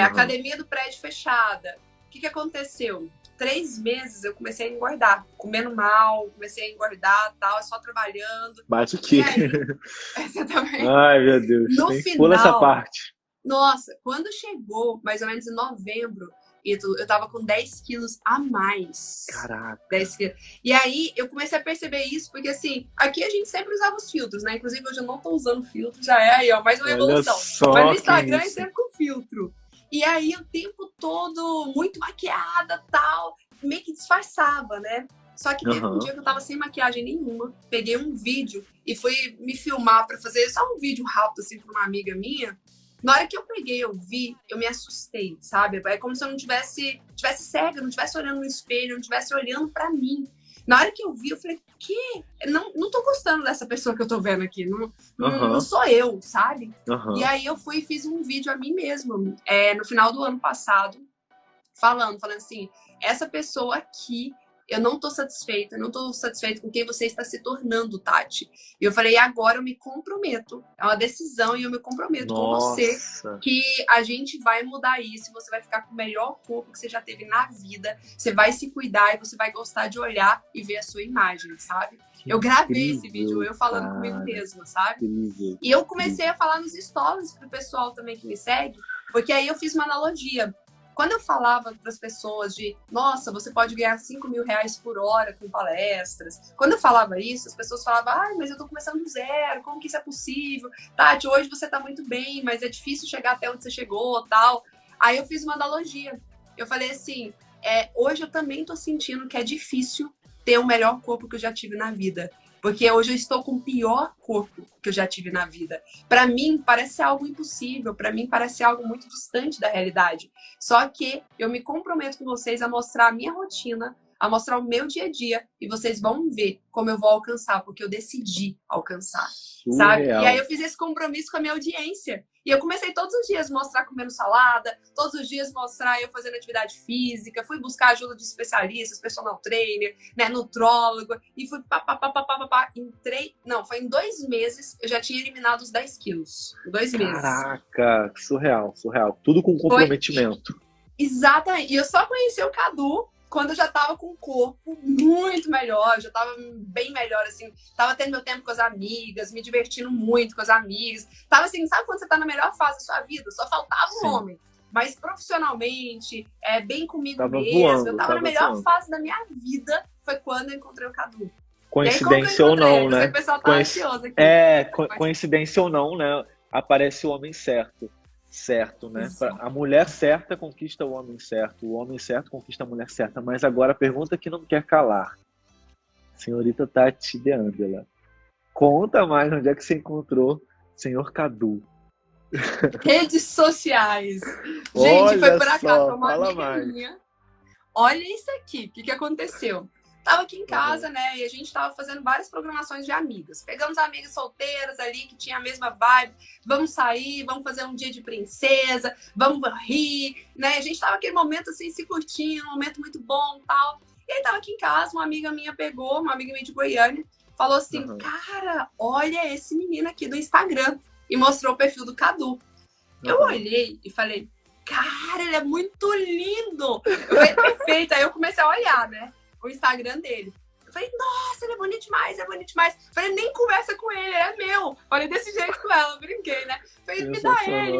Speaker 3: academia do prédio fechada. que aconteceu? 3 meses eu comecei a engordar, comendo mal, comecei a engordar, tal, só trabalhando.
Speaker 2: Bate o quê?
Speaker 3: E aí, exatamente.
Speaker 2: Ai, meu Deus.
Speaker 3: No
Speaker 2: Pula essa
Speaker 3: final,
Speaker 2: parte.
Speaker 3: nossa, quando chegou, mais ou menos em novembro, eu tava com 10 quilos a mais.
Speaker 2: Caraca.
Speaker 3: 10 quilos. E aí eu comecei a perceber isso, porque assim, aqui a gente sempre usava os filtros, né? Inclusive hoje eu não tô usando filtro, já é aí, ó, mais uma
Speaker 2: Olha
Speaker 3: evolução.
Speaker 2: só
Speaker 3: Mas no
Speaker 2: que
Speaker 3: Instagram é
Speaker 2: isso.
Speaker 3: sempre com filtro. E aí o tempo todo muito maquiada, tal, meio que disfarçava, né? Só que teve um dia que eu tava sem maquiagem nenhuma, peguei um vídeo e fui me filmar pra fazer só um vídeo rápido assim pra uma amiga minha. Na hora que eu peguei, eu vi, eu me assustei, sabe? É como se eu não tivesse cega, não tivesse olhando no espelho, não tivesse olhando pra mim. Na hora que eu vi, eu falei, que? Não tô gostando dessa pessoa que eu tô vendo aqui. Não sou eu, sabe? E aí eu fui e fiz um vídeo a mim mesma, no final do ano passado, falando assim, essa pessoa aqui, eu não tô satisfeita com quem você está se tornando, Tati. E eu falei, agora eu me comprometo. É uma decisão e eu me comprometo com você que a gente vai mudar isso. Você vai ficar com o melhor corpo que você já teve na vida. Você vai se cuidar e você vai gostar de olhar e ver a sua imagem, sabe? Eu gravei esse vídeo, eu falando comigo mesma, sabe?
Speaker 2: Incrível.
Speaker 3: E eu comecei a falar nos stories pro pessoal também que me segue, porque aí eu fiz uma analogia. Quando eu falava para as pessoas de, nossa, você pode ganhar 5 mil reais por hora com palestras. Quando eu falava isso, as pessoas falavam, ai, mas eu tô começando do zero, como que isso é possível? Tati, hoje você tá muito bem, mas é difícil chegar até onde você chegou, tal. Aí eu fiz uma analogia. Eu falei assim, hoje eu também tô sentindo que é difícil ter o melhor corpo que eu já tive na vida. Porque hoje eu estou com o pior corpo que eu já tive na vida. Para mim, parece algo impossível. Para mim, parece algo muito distante da realidade. Só que eu me comprometo com vocês a mostrar a minha rotina, a mostrar o meu dia a dia. E vocês vão ver como eu vou alcançar, porque eu decidi alcançar. Sabe? E aí eu fiz esse compromisso com a minha audiência. E eu comecei todos os dias mostrar comendo salada, todos os dias mostrar eu fazendo atividade física, fui buscar ajuda de especialistas, personal trainer, né, nutrólogo, e fui foi em 2 meses, eu já tinha eliminado os 10 quilos. Em 2 meses.
Speaker 2: Caraca, surreal. Tudo com comprometimento.
Speaker 3: Exatamente. E eu só conheci o Cadu quando eu já tava com um corpo muito melhor, já tava bem melhor, assim, tava tendo meu tempo com as amigas, me divertindo muito com as amigas, tava assim, sabe quando você tá na melhor fase da sua vida? Só faltava um homem, mas profissionalmente, bem comigo
Speaker 2: tava
Speaker 3: mesmo,
Speaker 2: voando,
Speaker 3: eu tava na melhor fase da minha vida, foi quando eu encontrei o Cadu.
Speaker 2: Coincidência ou não, né?
Speaker 3: O pessoal tá ansioso aqui.
Speaker 2: Coincidência ou não, né? Aparece o homem certo. Certo, né? A mulher certa conquista o homem certo conquista a mulher certa. Mas agora a pergunta que não quer calar. Senhorita Tati de Angela, conta mais onde é que você encontrou o senhor Cadu.
Speaker 3: Redes sociais. Gente,
Speaker 2: olha
Speaker 3: foi por acaso,
Speaker 2: só,
Speaker 3: uma amiga
Speaker 2: mais.
Speaker 3: minha. Olha isso aqui, o que aconteceu? Tava aqui em casa, né? E a gente tava fazendo várias programações de amigas. Pegamos amigas solteiras ali, que tinha a mesma vibe. Vamos sair, vamos fazer um dia de princesa, vamos rir, né? A gente tava naquele momento, assim, se curtindo, um momento muito bom e tal. E aí tava aqui em casa, uma amiga minha pegou, uma amiga minha de Goiânia, falou assim, cara, olha esse menino aqui do Instagram. E mostrou o perfil do Cadu. Eu olhei e falei, cara, ele é muito lindo. Eu falei, perfeito. Aí eu comecei a olhar, né? O Instagram dele. Eu falei, nossa, ele é bonito demais, é bonito demais. Eu falei, nem conversa com ele, é meu. Falei desse jeito com ela, brinquei, né? Eu falei, me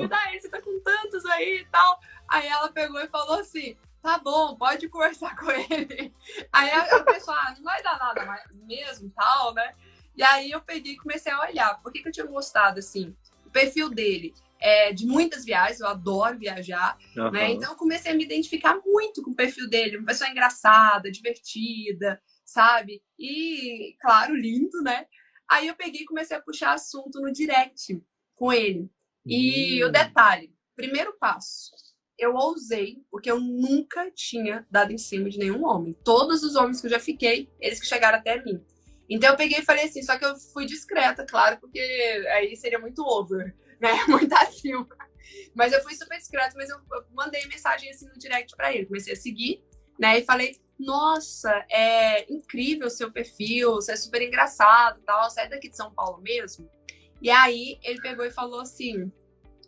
Speaker 3: dá ele, você tá com tantos aí e tal. Aí ela pegou e falou assim, tá bom, pode conversar com ele. Aí a pessoa, não vai dar nada mais mesmo, tal, né? E aí eu peguei e comecei a olhar. Por que eu tinha gostado, assim? O perfil dele é de muitas viagens, eu adoro viajar, né? Então eu comecei a me identificar muito com o perfil dele. Uma pessoa engraçada, divertida, sabe? E, claro, lindo, né? Aí eu peguei e comecei a puxar assunto no direct com ele. E o detalhe, primeiro passo, eu ousei, porque eu nunca tinha dado em cima de nenhum homem. Todos os homens que eu já fiquei, eles que chegaram até mim. Então eu peguei e falei assim, só que eu fui discreta, claro, porque aí seria muito over, né? Muito acima. Mas eu fui super discreta, mas eu mandei mensagem assim no direct pra ele. Comecei a seguir, né? E falei, nossa, é incrível o seu perfil, você é super engraçado e tal, você é daqui de São Paulo mesmo? E aí ele pegou e falou assim,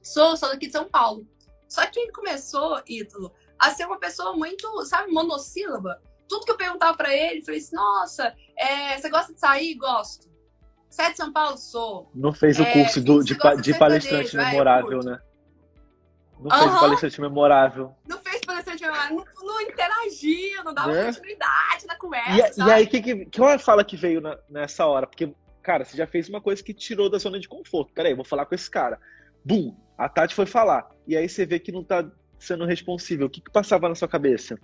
Speaker 3: sou daqui de São Paulo. Só que ele começou, Ítalo, a ser uma pessoa muito, sabe, monossílaba. Tudo que eu perguntava pra ele, eu falei assim, nossa, você gosta de sair? Gosto. Você é de São Paulo? Sou.
Speaker 2: Não fez o curso
Speaker 3: Você gosta
Speaker 2: de
Speaker 3: de
Speaker 2: palestrante
Speaker 3: sertanejo?
Speaker 2: memorável,
Speaker 3: Eu curto.
Speaker 2: né? Não fez o palestrante memorável.
Speaker 3: Não fez palestrante memorável, não interagia, não dava
Speaker 2: Né?
Speaker 3: continuidade na conversa,
Speaker 2: E
Speaker 3: sabe?
Speaker 2: aí, que uma fala que veio nessa hora? Porque, cara, você já fez uma coisa que tirou da zona de conforto. Peraí, eu vou falar com esse cara. Bum! A Tati foi falar. E aí você vê que não tá sendo responsível. O que passava na sua cabeça?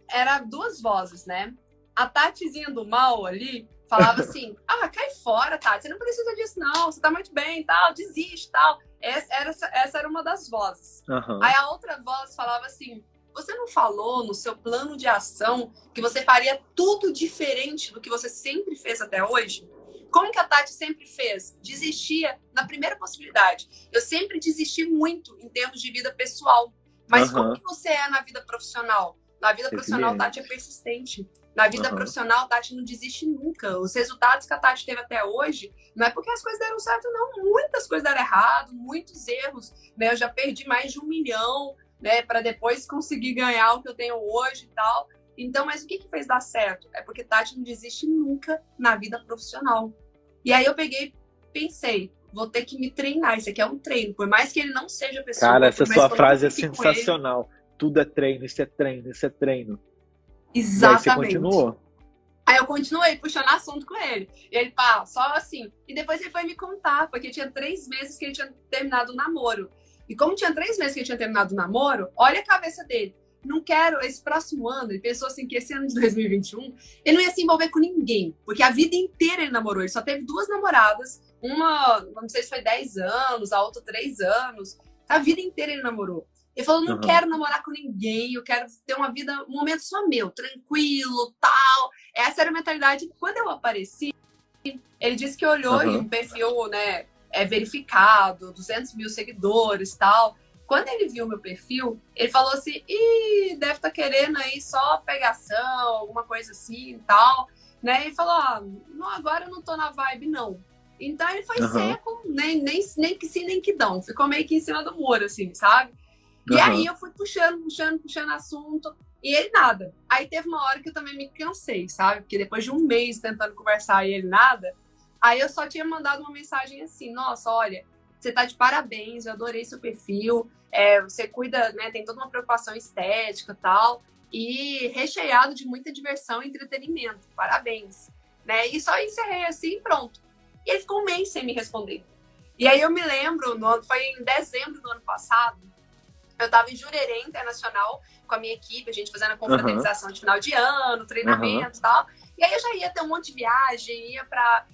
Speaker 3: Era duas vozes, né? A Tatizinha do mal ali falava assim, cai fora, Tati, você não precisa disso não, você tá muito bem, tal, desiste, tal. Essa era uma das vozes.
Speaker 2: Uhum.
Speaker 3: Aí a outra voz falava assim, você não falou no seu plano de ação que você faria tudo diferente do que você sempre fez até hoje? Como que a Tati sempre fez? Desistia na primeira possibilidade. Eu sempre desisti muito em termos de vida pessoal. Mas como que você é na vida profissional? Na vida profissional, Tati é persistente. Na vida profissional, Tati não desiste nunca. Os resultados que a Tati teve até hoje, não é porque as coisas deram certo, não. Muitas coisas deram errado, muitos erros. Né? Eu já perdi mais de 1 milhão, né, para depois conseguir ganhar o que eu tenho hoje e tal. Então, mas o que fez dar certo? É porque Tati não desiste nunca na vida profissional. E aí eu pensei, vou ter que me treinar. Isso aqui é um treino. Por mais que ele não seja pessoa...
Speaker 2: Cara, essa sua frase é sensacional. Tudo é treino, isso é treino, isso é treino.
Speaker 3: Exatamente.
Speaker 2: E aí você continuou?
Speaker 3: Aí eu continuei puxando assunto com ele. E ele, só assim. E depois ele foi me contar, porque tinha 3 meses que ele tinha terminado o namoro. E como tinha 3 meses que ele tinha terminado o namoro, olha a cabeça dele. Não quero, esse próximo ano, ele pensou assim que esse ano de 2021, ele não ia se envolver com ninguém. Porque a vida inteira ele namorou. Ele só teve 2 namoradas. Uma, não sei se foi 10 anos, a outra 3 anos. A vida inteira ele namorou. Ele falou, não quero namorar com ninguém, eu quero ter uma vida, um momento só meu, tranquilo, tal. Essa era a mentalidade. Quando eu apareci, ele disse que olhou em um perfil, né, verificado, 200 mil seguidores, tal. Quando ele viu meu perfil, ele falou assim, deve estar querendo aí só pegação, alguma coisa assim, tal. Né? Ele falou, não, agora eu não tô na vibe, não. Então ele foi seco, nem que sim, nem que não. Ficou meio que em cima do muro, assim, sabe? E aí eu fui puxando assunto, e ele nada. Aí teve uma hora que eu também me cansei, sabe? Porque depois de 1 mês tentando conversar e ele nada, aí eu só tinha mandado uma mensagem assim, nossa, olha, você tá de parabéns, eu adorei seu perfil, você cuida, né, tem toda uma preocupação estética e tal, e recheado de muita diversão e entretenimento, parabéns. Né? E só encerrei assim e pronto. E ele ficou 1 mês sem me responder. E aí eu me lembro, foi em dezembro do ano passado, eu estava em Jurerê Internacional com a minha equipe, a gente fazendo a confraternização de final de ano, treinamento e tal. E aí eu já ia ter um monte de viagem, ia para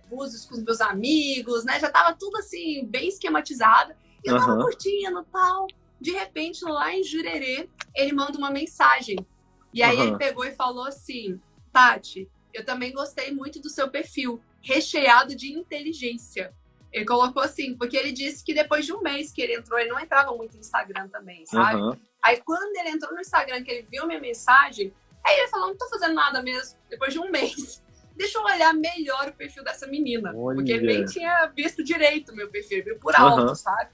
Speaker 3: Búzios com os meus amigos, né? Já estava tudo assim, bem esquematizado. E eu tava curtindo e tal. De repente, lá em Jurerê, ele manda uma mensagem. E aí ele pegou e falou assim, Tati, eu também gostei muito do seu perfil, recheado de inteligência. Ele colocou assim, porque ele disse que depois de 1 mês que ele entrou, ele não entrava muito no Instagram também, sabe? Aí quando ele entrou no Instagram, que ele viu minha mensagem, aí ele falou, não tô fazendo nada mesmo, depois de 1 mês. Deixa eu olhar melhor o perfil dessa menina. Olha. Porque ele nem tinha visto direito o meu perfil, viu por alto, sabe?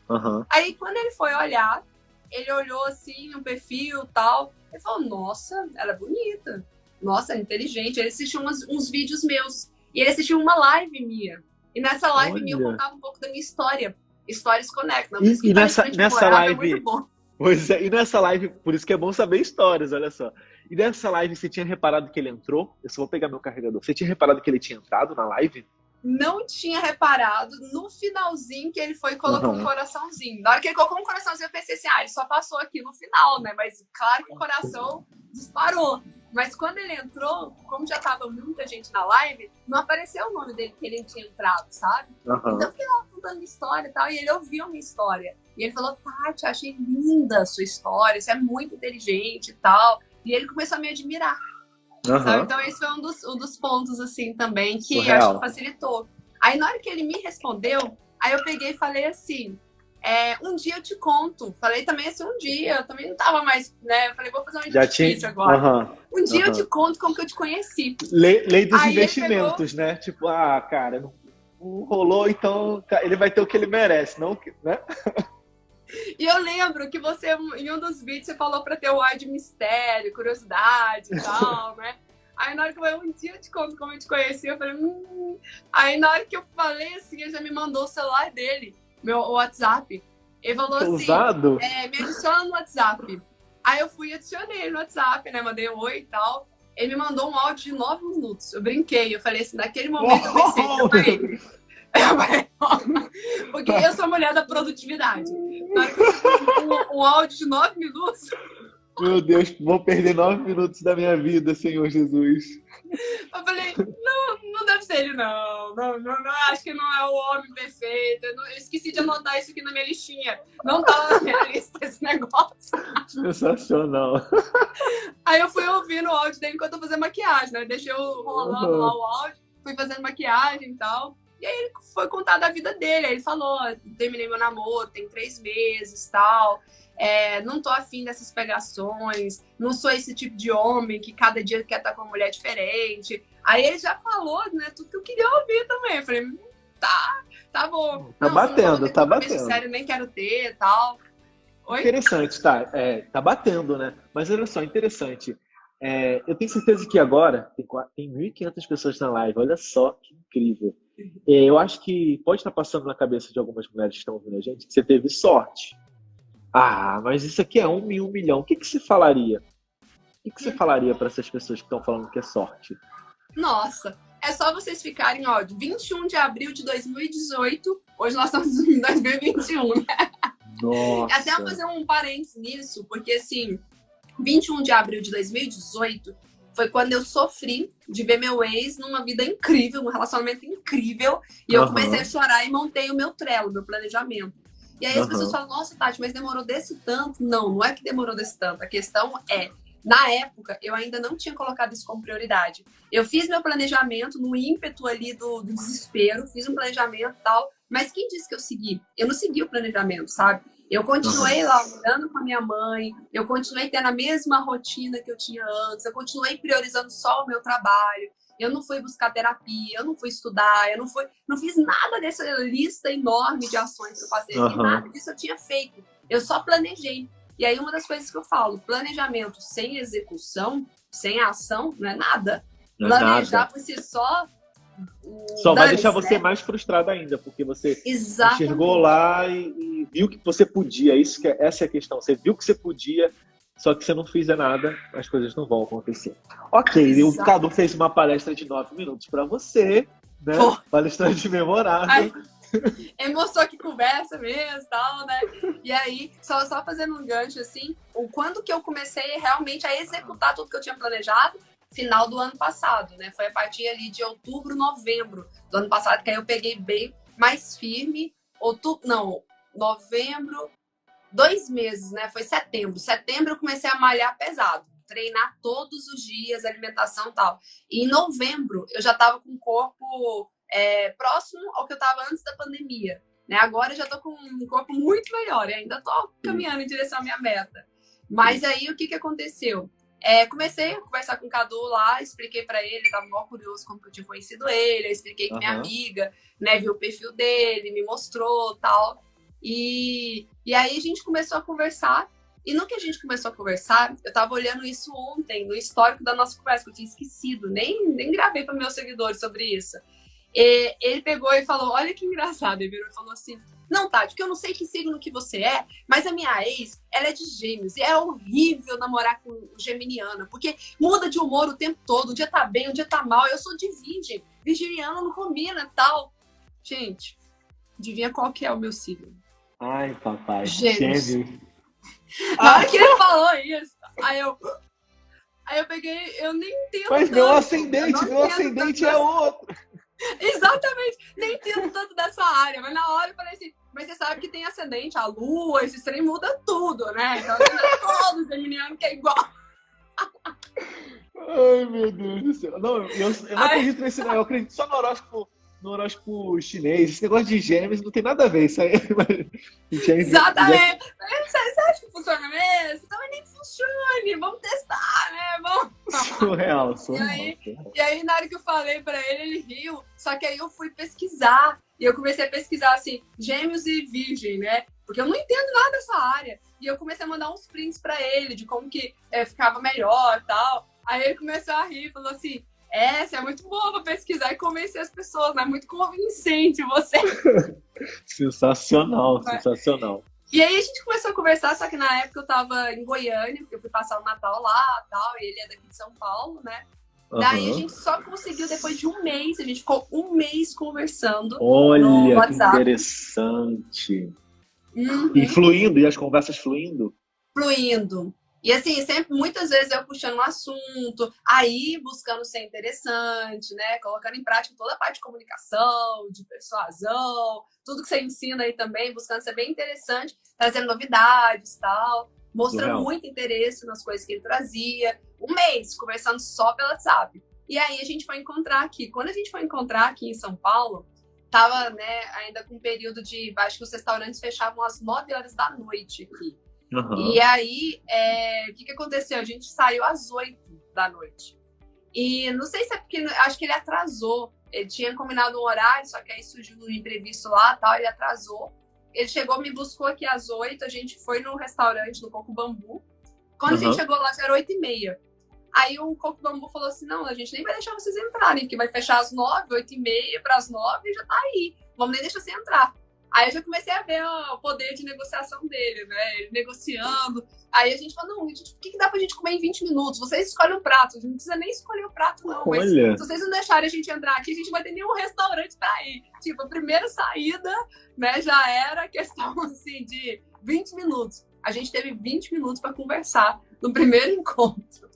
Speaker 3: Aí quando ele foi olhar, ele olhou assim, um perfil e tal, ele falou, nossa, ela é bonita. Nossa, ela é inteligente. Ele assistiu uns vídeos meus. E ele assistiu uma live minha. E nessa live minha eu contava um pouco da minha história. Histórias conectam.
Speaker 2: E nessa live... É muito bom. Pois é, e nessa live, por isso que é bom saber histórias, olha só. E nessa live, você tinha reparado que ele entrou? Eu só vou pegar meu carregador. Você tinha reparado que ele tinha entrado na live?
Speaker 3: Não tinha reparado. No finalzinho que ele foi e colocou um coraçãozinho. Na hora que ele colocou um coraçãozinho, eu pensei assim, ele só passou aqui no final, né? Mas claro que o coração disparou. Mas quando ele entrou, como já tava muita gente na live, não apareceu o nome dele que ele tinha entrado, sabe? Então eu fiquei lá contando história e tal, e ele ouviu a minha história. E ele falou, Tati, achei linda a sua história, você é muito inteligente e tal. E ele começou a me admirar. Sabe? Então esse foi um dos pontos, assim, também, que eu acho que facilitou. Aí na hora que ele me respondeu, aí eu peguei e falei assim, um dia eu te conto. Falei também assim, um dia, eu também não tava mais, né? Eu falei, vou fazer um difícil agora. Um dia eu te conto como que eu te conheci.
Speaker 2: Lei dos investimentos, pegou... né? Tipo, cara, não rolou, então ele vai ter o que ele merece, não, né?
Speaker 3: E eu lembro que você, em um dos vídeos, você falou pra ter o ar de mistério, curiosidade e tal, né? Aí na hora que um dia eu te conto como eu te conheci, eu falei, Aí na hora que eu falei assim, ele já me mandou o celular dele, meu WhatsApp. Ele falou assim,
Speaker 2: Ousado?
Speaker 3: me adiciona no WhatsApp. Aí eu fui e adicionei ele no WhatsApp, né? Mandei um oi e tal. Ele me mandou um áudio de 9 minutos. Eu brinquei, eu falei assim, naquele momento eu pensei, eu falei, porque eu sou a mulher da produtividade. Na hora que eu um áudio de 9 minutos.
Speaker 2: Meu Deus, vou perder 9 minutos da minha vida, Senhor Jesus.
Speaker 3: Eu falei, não deve ser ele, não, acho que não é o homem perfeito. Eu esqueci de anotar isso aqui na minha listinha. Não tava na minha lista esse negócio.
Speaker 2: Sensacional.
Speaker 3: Aí eu fui ouvindo o áudio dele enquanto eu fazia maquiagem, né? Deixei rolando lá o áudio, fui fazendo maquiagem e tal. E aí ele foi contar da vida dele. Aí ele falou, terminei meu namoro, tem 3 meses e tal. Não tô afim dessas pegações, não sou esse tipo de homem que cada dia quer estar com uma mulher diferente. Aí ele já falou, né, tudo que eu queria ouvir também. Eu falei, tá bom.
Speaker 2: Tá batendo, tá batendo.
Speaker 3: Sério, nem quero ter e tal. Oi?
Speaker 2: Interessante, tá? Tá batendo, né? Mas olha só, interessante. Eu tenho certeza que agora tem 1.500 pessoas na live. Olha só que incrível. Eu acho que pode estar passando na cabeça de algumas mulheres que estão ouvindo a gente que você teve sorte. Mas isso aqui é 1 em 1 milhão. O que você falaria? O que você falaria para essas pessoas que estão falando que é sorte?
Speaker 3: Nossa, é só vocês ficarem, 21 de abril de 2018. Hoje nós estamos em 2021, né?
Speaker 2: Nossa.
Speaker 3: Até eu fazer um parênteses nisso, porque assim, 21 de abril de 2018 foi quando eu sofri de ver meu ex numa vida incrível, um relacionamento incrível, e eu comecei a chorar e montei o meu Trello, meu planejamento. E aí as pessoas falam, nossa, Tati, mas demorou desse tanto? Não é que demorou desse tanto. A questão é, na época, eu ainda não tinha colocado isso como prioridade. Eu fiz meu planejamento no ímpeto ali do desespero, fiz um planejamento e tal, mas quem disse que eu segui? Eu não segui o planejamento, sabe? Eu continuei lá morando com a minha mãe, eu continuei tendo a mesma rotina que eu tinha antes, eu continuei priorizando só o meu trabalho. Eu não fui buscar terapia, eu não fui estudar, eu não fiz nada dessa lista enorme de ações que eu passei. E nada disso eu tinha feito. Eu só planejei. E aí uma das coisas que eu falo, planejamento sem execução, sem ação, não é nada. Planejar por si só
Speaker 2: vai deixar você mais frustrada ainda, porque você enxergou lá e viu que você podia. Essa é a questão. Você viu que você podia, só que você não fez nada, as coisas não vão acontecer. Ok, o Cadu fez uma palestra de 9 minutos para você, né? Palestrante memorável.
Speaker 3: Mostrou que conversa mesmo, tal, né? E aí, só fazendo um gancho assim, quando que eu comecei realmente a executar tudo que eu tinha planejado? Final do ano passado, né? Foi a partir ali de outubro, novembro do ano passado, que aí eu peguei bem mais firme. Novembro, 2 meses, né? Foi setembro. Setembro eu comecei a malhar pesado, treinar todos os dias, alimentação e tal. E em novembro eu já tava com o corpo próximo ao que eu tava antes da pandemia, né? Agora eu já tô com um corpo muito melhor e ainda tô caminhando em direção à minha meta. Mas aí o que aconteceu? Comecei a conversar com o Cadu lá, expliquei pra ele, tava mó curioso como que eu tinha conhecido ele, eu expliquei que minha amiga, né, viu o perfil dele, me mostrou tal. E aí a gente começou a conversar, e no que a gente começou a conversar, eu tava olhando isso ontem, no histórico da nossa conversa, que eu tinha esquecido, nem gravei para meus seguidores sobre isso. E ele pegou e falou, olha que engraçado, ele virou e falou assim, não, Tati, porque eu não sei que signo que você é, mas a minha ex, ela é de Gêmeos, e é horrível namorar com geminiana, porque muda de humor o tempo todo, um dia tá bem, um dia tá mal, eu sou de Virgem, virginiana não combina, tal. Gente, adivinha qual que é o meu signo?
Speaker 2: Ai, papai.
Speaker 3: Gêmeos. Na hora que ele falou isso, aí eu peguei, eu nem entendo
Speaker 2: Mas
Speaker 3: tanto.
Speaker 2: meu ascendente é outro.
Speaker 3: Exatamente, nem entendo tanto dessa área, mas na hora eu falei assim, mas você sabe que tem ascendente, a lua, esse trem muda tudo, né? Então todo geminiano que é igual.
Speaker 2: Ai, meu Deus do céu. Não, eu não acredito nesse, não. Eu acredito só no horóscopo chinês. Esse negócio de gêmeos não tem nada a ver. Isso aí.
Speaker 3: Exatamente. Você acha que funciona mesmo? Também nem funcione. Vamos testar, né? Vamos.
Speaker 2: Surreal.
Speaker 3: E aí, na hora que eu falei pra ele, ele riu. Só que aí eu fui pesquisar. E eu comecei a pesquisar, assim, Gêmeos e Virgem, né? porque eu não entendo nada dessa área. E eu comecei a mandar uns prints pra ele, de como que ficava melhor e tal. Aí ele começou a rir, falou assim, você é muito boa pra pesquisar e convencer as pessoas, né? Muito convincente você.
Speaker 2: Sensacional, sensacional.
Speaker 3: E aí a gente começou a conversar, só que na época eu tava em Goiânia, porque eu fui passar o Natal lá e tal, e ele é daqui de São Paulo, né? Daí a gente só conseguiu depois de um mês, a gente ficou um mês conversando.
Speaker 2: Olha, que interessante. E fluindo, e as conversas fluindo?
Speaker 3: Fluindo. E assim, sempre, muitas vezes eu puxando um assunto, aí buscando ser interessante, né? Colocando em prática toda a parte de comunicação, de persuasão, tudo que você ensina aí também, buscando ser bem interessante, trazendo novidades e tal, mostrando muito interesse nas coisas que ele trazia. Um mês, conversando só pelo WhatsApp. E aí a gente foi encontrar aqui. Quando a gente foi encontrar aqui em São Paulo, tava, né, ainda com um período de... Acho que os restaurantes fechavam às 9 horas da noite aqui. E aí, o que aconteceu? A gente saiu às 8 da noite. E não sei se é porque... Acho que ele atrasou. Ele tinha combinado um horário, só que aí surgiu um imprevisto lá, tal, ele atrasou. Ele chegou, me buscou aqui às 8, a gente foi no restaurante, no Coco Bambu. Quando a gente chegou lá, já era 8h30. Aí o Coco Bambu falou assim, não, a gente nem vai deixar vocês entrarem, porque vai fechar às 9, 8h30 para as 9 e já tá aí. Vamos nem deixar você entrar. Aí eu já comecei a ver o poder de negociação dele, né? Ele negociando. Aí a gente falou, não, gente, o que dá pra gente comer em 20 minutos? Vocês escolhem o prato. A gente não precisa nem escolher o prato, não. Mas se vocês não deixarem a gente entrar aqui, a gente não vai ter nenhum restaurante pra ir. Tipo, a primeira saída, né, já era questão, assim, de 20 minutos. A gente teve 20 minutos pra conversar no primeiro encontro.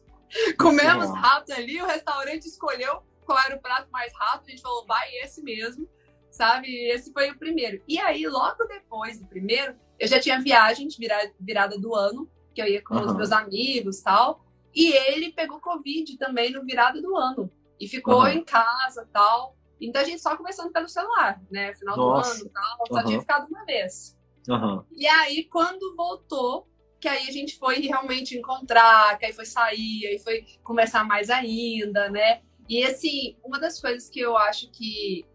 Speaker 3: Comemos rápido ali, o restaurante escolheu qual era o prato mais rápido. A gente falou, vai esse mesmo. Sabe? Esse foi o primeiro. E aí, logo depois do primeiro, eu já tinha viagem de virada do ano, que eu ia com os meus amigos e tal. E ele pegou Covid também no virada do ano. E ficou em casa e tal. Então a gente só conversando pelo celular, né? Final do ano e tal. Só tinha ficado uma vez. E aí, quando voltou, que aí a gente foi realmente encontrar, que aí foi sair, aí foi conversar mais ainda, né? E assim, uma das coisas que eu acho que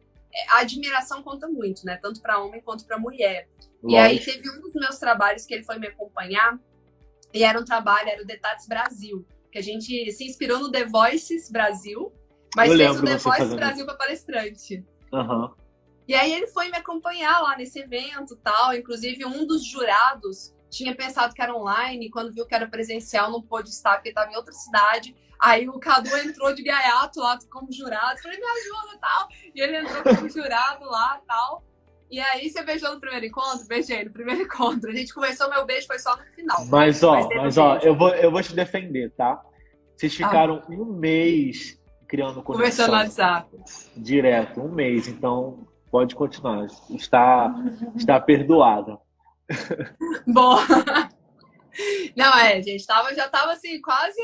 Speaker 3: a admiração conta muito, né? Tanto para homem quanto para mulher. Lógico. E aí teve um dos meus trabalhos que ele foi me acompanhar, e era um trabalho, era o Detats Brasil, que a gente se inspirou no The Voices Brasil, mas fez o The Voices Brasil para palestrante. E aí ele foi me acompanhar lá nesse evento e tal, inclusive um dos jurados tinha pensado que era online, e quando viu que era presencial não pôde estar, porque estava em outra cidade. Aí o Cadu entrou de gaiato lá como jurado. Falei, me ajuda e tal. E ele entrou como jurado lá e tal. E aí, você beijou no primeiro encontro? Beijei no primeiro encontro. A gente conversou, meu beijo foi só no final.
Speaker 2: Mas eu vou te defender, tá? Vocês ficaram um mês criando conexão.
Speaker 3: Conversando no WhatsApp.
Speaker 2: Direto, um mês. Então, pode continuar. Está perdoada.
Speaker 3: Bom... Não, gente, já tava assim, quase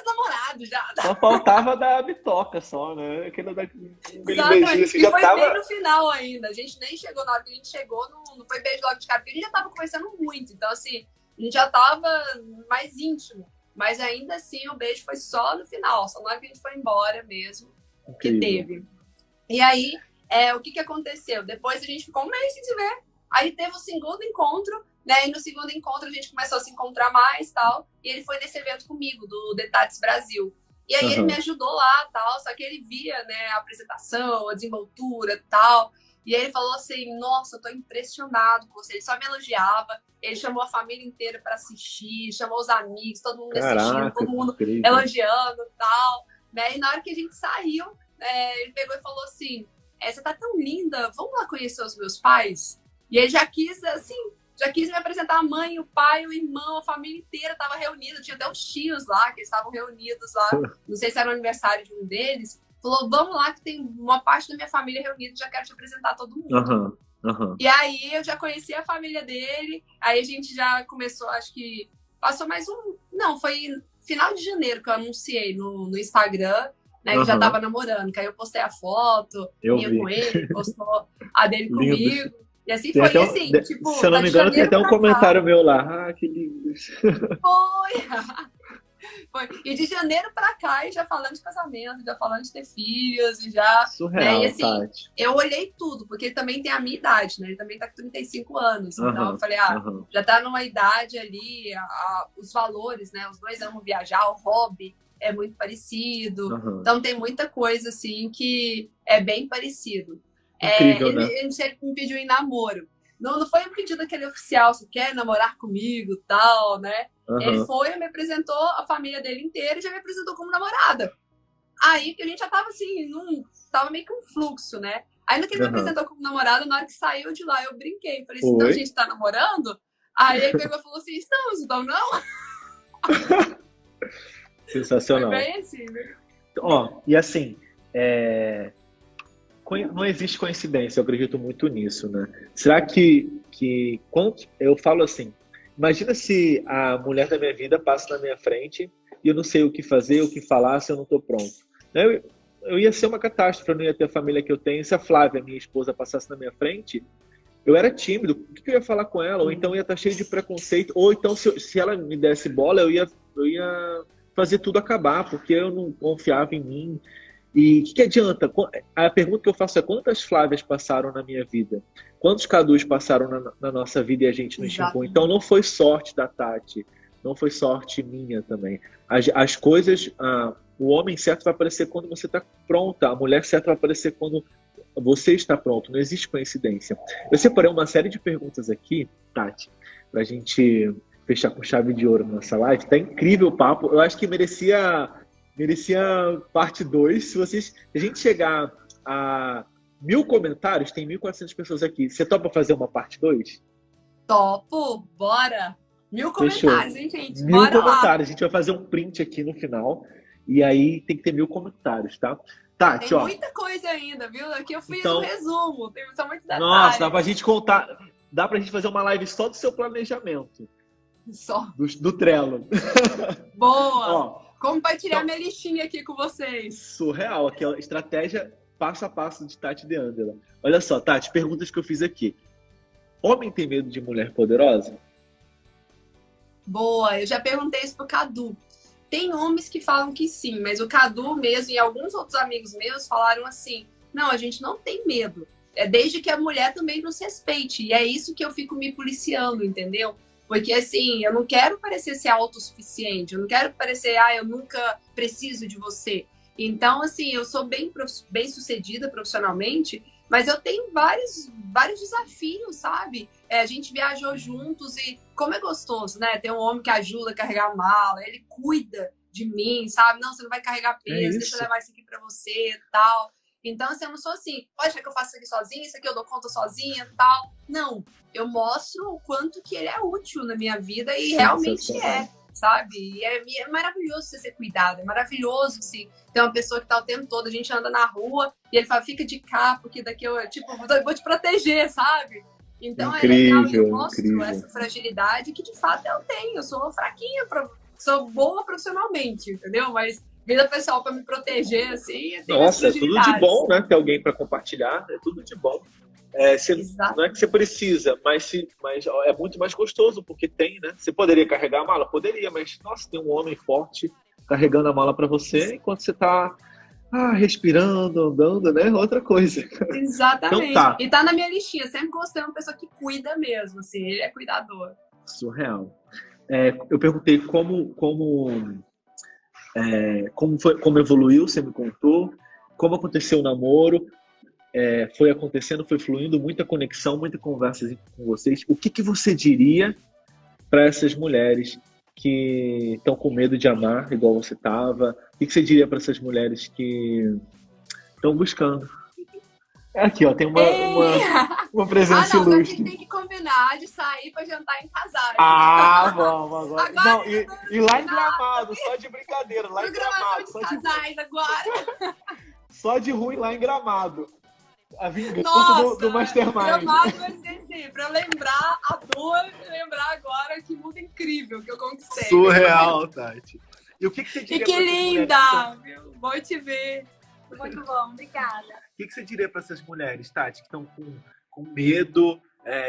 Speaker 3: namorado já.
Speaker 2: Só faltava da bitoca só, né? Aquele
Speaker 3: exatamente, assim, e foi bem no final ainda. A gente nem chegou, na hora que a gente chegou, não foi beijo logo de cara, porque a gente já tava conversando muito. Então, assim, a gente já tava mais íntimo. Mas ainda assim, o beijo foi só no final, só na hora que a gente foi embora mesmo, que teve. E aí, o que aconteceu? Depois a gente ficou um mês sem se ver. Aí teve o segundo encontro, né? E no segundo encontro a gente começou a se encontrar mais, tal. E ele foi nesse evento comigo, do Detats Brasil. E aí ele me ajudou lá, tal. Só que ele via, né, a apresentação, a desenvoltura, tal. E aí ele falou assim, nossa, eu tô impressionado com você. Ele só me elogiava. Ele chamou a família inteira para assistir, chamou os amigos, todo mundo assistindo, todo mundo elogiando, tal. Né? E na hora que a gente saiu, ele pegou e falou assim, você tá tão linda, vamos lá conhecer os meus pais? E ele já quis me apresentar a mãe, o pai, o irmão, a família inteira estava reunida. Tinha até os tios lá, que estavam reunidos lá. Não sei se era o aniversário de um deles. Falou, vamos lá que tem uma parte da minha família reunida, já quero te apresentar todo mundo. E aí eu já conheci a família dele. Aí a gente já começou, acho que passou mais um... Não, foi final de janeiro que eu anunciei no Instagram, né, que já tava namorando. Que aí eu postei a foto, ia com ele, postou a dele comigo. E assim foi, e assim, tipo...
Speaker 2: Se eu não me engano, tem até um comentário meu lá. Ah, que lindo.
Speaker 3: Foi! Foi. E de janeiro pra cá, e já falando de casamento, já falando de ter filhos, e já.
Speaker 2: Surreal,
Speaker 3: Né? E assim,
Speaker 2: Tati.
Speaker 3: eu olhei tudo, porque ele também tem a minha idade, né? Ele também tá com 35 anos. Então eu falei, já tá numa idade ali, os valores, né? Os dois amam viajar, o hobby é muito parecido. Então tem muita coisa, assim, que é bem parecido.
Speaker 2: Incrível, né?
Speaker 3: Ele sempre me pediu em namoro. Não foi um pedido aquele oficial, você quer namorar comigo e tal, né? Ele foi, me apresentou a família dele inteira e já me apresentou como namorada. Aí que a gente já tava assim, tava meio que um fluxo, né? Aí no que ele me apresentou como namorada, na hora que saiu de lá, eu brinquei. Falei assim, então a gente tá namorando? Aí ele pegou e falou assim, estamos, então não?
Speaker 2: Sensacional.
Speaker 3: Foi bem assim, né?
Speaker 2: Ó, e assim, não existe coincidência, eu acredito muito nisso, né? Será que quando eu falo assim, imagina se a mulher da minha vida passa na minha frente e eu não sei o que fazer, o que falar se eu não estou pronto. Eu ia ser uma catástrofe, eu não ia ter a família que eu tenho. Se a Flávia, minha esposa, passasse na minha frente, eu era tímido, o que eu ia falar com ela? Ou então eu ia estar cheio de preconceito, ou então se ela me desse bola, eu ia fazer tudo acabar, porque eu não confiava em mim. E o que adianta? A pergunta que eu faço é: quantas Flávias passaram na minha vida? Quantos Cadus passaram na nossa vida e a gente não enxergou? Então não foi sorte da Tati, não foi sorte minha também. As coisas, o homem certo vai aparecer quando você está pronta, a mulher certa vai aparecer quando você está pronto. Não existe coincidência. Eu separei uma série de perguntas aqui, Tati, para a gente fechar com chave de ouro nessa live. Tá incrível o papo. Eu acho que merecia parte 2. Se a gente chegar a 1000 comentários, tem 1.400 pessoas aqui. Você topa fazer uma parte 2?
Speaker 3: Topo, bora! 1000 comentários, hein, gente?
Speaker 2: 1000
Speaker 3: bora
Speaker 2: comentários.
Speaker 3: lá.
Speaker 2: A gente vai fazer um print aqui no final. E aí tem que ter 1000 comentários, tá? Tati,
Speaker 3: tem muita coisa ainda, viu? Aqui eu fiz um resumo. São muitos detalhes.
Speaker 2: Nossa, dá pra gente contar. Dá pra gente fazer uma live só do seu planejamento.
Speaker 3: Só.
Speaker 2: Do Trello.
Speaker 3: Boa!
Speaker 2: Ó,
Speaker 3: compartilhar minha listinha aqui com vocês.
Speaker 2: Surreal, aqui, ó, estratégia passo a passo de Tati de Andela. Olha só, Tati, perguntas que eu fiz aqui. Homem tem medo de mulher poderosa?
Speaker 3: Boa, eu já perguntei isso pro Cadu. Tem homens que falam que sim, mas o Cadu mesmo e alguns outros amigos meus falaram assim, não, a gente não tem medo. É desde que a mulher também nos respeite. E é isso que eu fico me policiando, entendeu? Porque, assim, eu não quero parecer ser autossuficiente, eu não quero parecer, eu nunca preciso de você. Então, assim, eu sou bem sucedida profissionalmente, mas eu tenho vários desafios, sabe? A gente viajou juntos e como é gostoso, né? Ter um homem que ajuda a carregar a mala, ele cuida de mim, sabe? Não, você não vai carregar peso, deixa eu levar isso aqui pra você e tal. Então, assim, eu não sou assim, pode achar que eu faço isso aqui sozinha, isso aqui eu dou conta sozinha e tal. Não, eu mostro o quanto que ele é útil na minha vida e realmente sabe? E é maravilhoso você ser cuidado, é maravilhoso se ter uma pessoa que tá o tempo todo, a gente anda na rua e ele fala, fica de cá, porque daqui eu, vou te proteger, sabe? Então
Speaker 2: incrível,
Speaker 3: é legal, eu mostro essa fragilidade que de fato eu tenho, eu sou fraquinha, sou boa profissionalmente, entendeu? Mas vida pessoal para me proteger, assim,
Speaker 2: nossa, é tudo de bom, né? Ter alguém para compartilhar, é tudo de bom. Não é que você precisa, mas é muito mais gostoso, porque tem, né? Você poderia carregar a mala? Poderia, mas, nossa, tem um homem forte carregando a mala para você, enquanto você tá respirando, andando, né? Outra coisa.
Speaker 3: Exatamente.
Speaker 2: Então, tá.
Speaker 3: E tá na minha listinha, sempre gostei de uma pessoa que cuida mesmo, assim, ele é cuidador.
Speaker 2: Surreal. Eu perguntei como evoluiu, você me contou, como aconteceu o namoro, foi acontecendo, foi fluindo, muita conexão, muita conversa com vocês. O que você diria para essas mulheres que estão com medo de amar, igual você estava? O que você diria para essas mulheres que estão buscando? Aqui, ó, tem uma presença ilustre.
Speaker 3: A gente tem que combinar de sair para jantar em casais.
Speaker 2: Vamos agora. Não, e lá em Gramado, só de brincadeira. Lá em Gramado,
Speaker 3: só de casais agora.
Speaker 2: Só de ruim lá em Gramado. A vingança do Mastermind.
Speaker 3: Gramado vai ser assim, pra lembrar a dor e lembrar agora que mundo incrível que eu conquistei.
Speaker 2: Surreal, Tati. E o que você diria
Speaker 3: que linda! Bom te ver. Muito bom, obrigada.
Speaker 2: O que você diria para essas mulheres, Tati, que estão com medo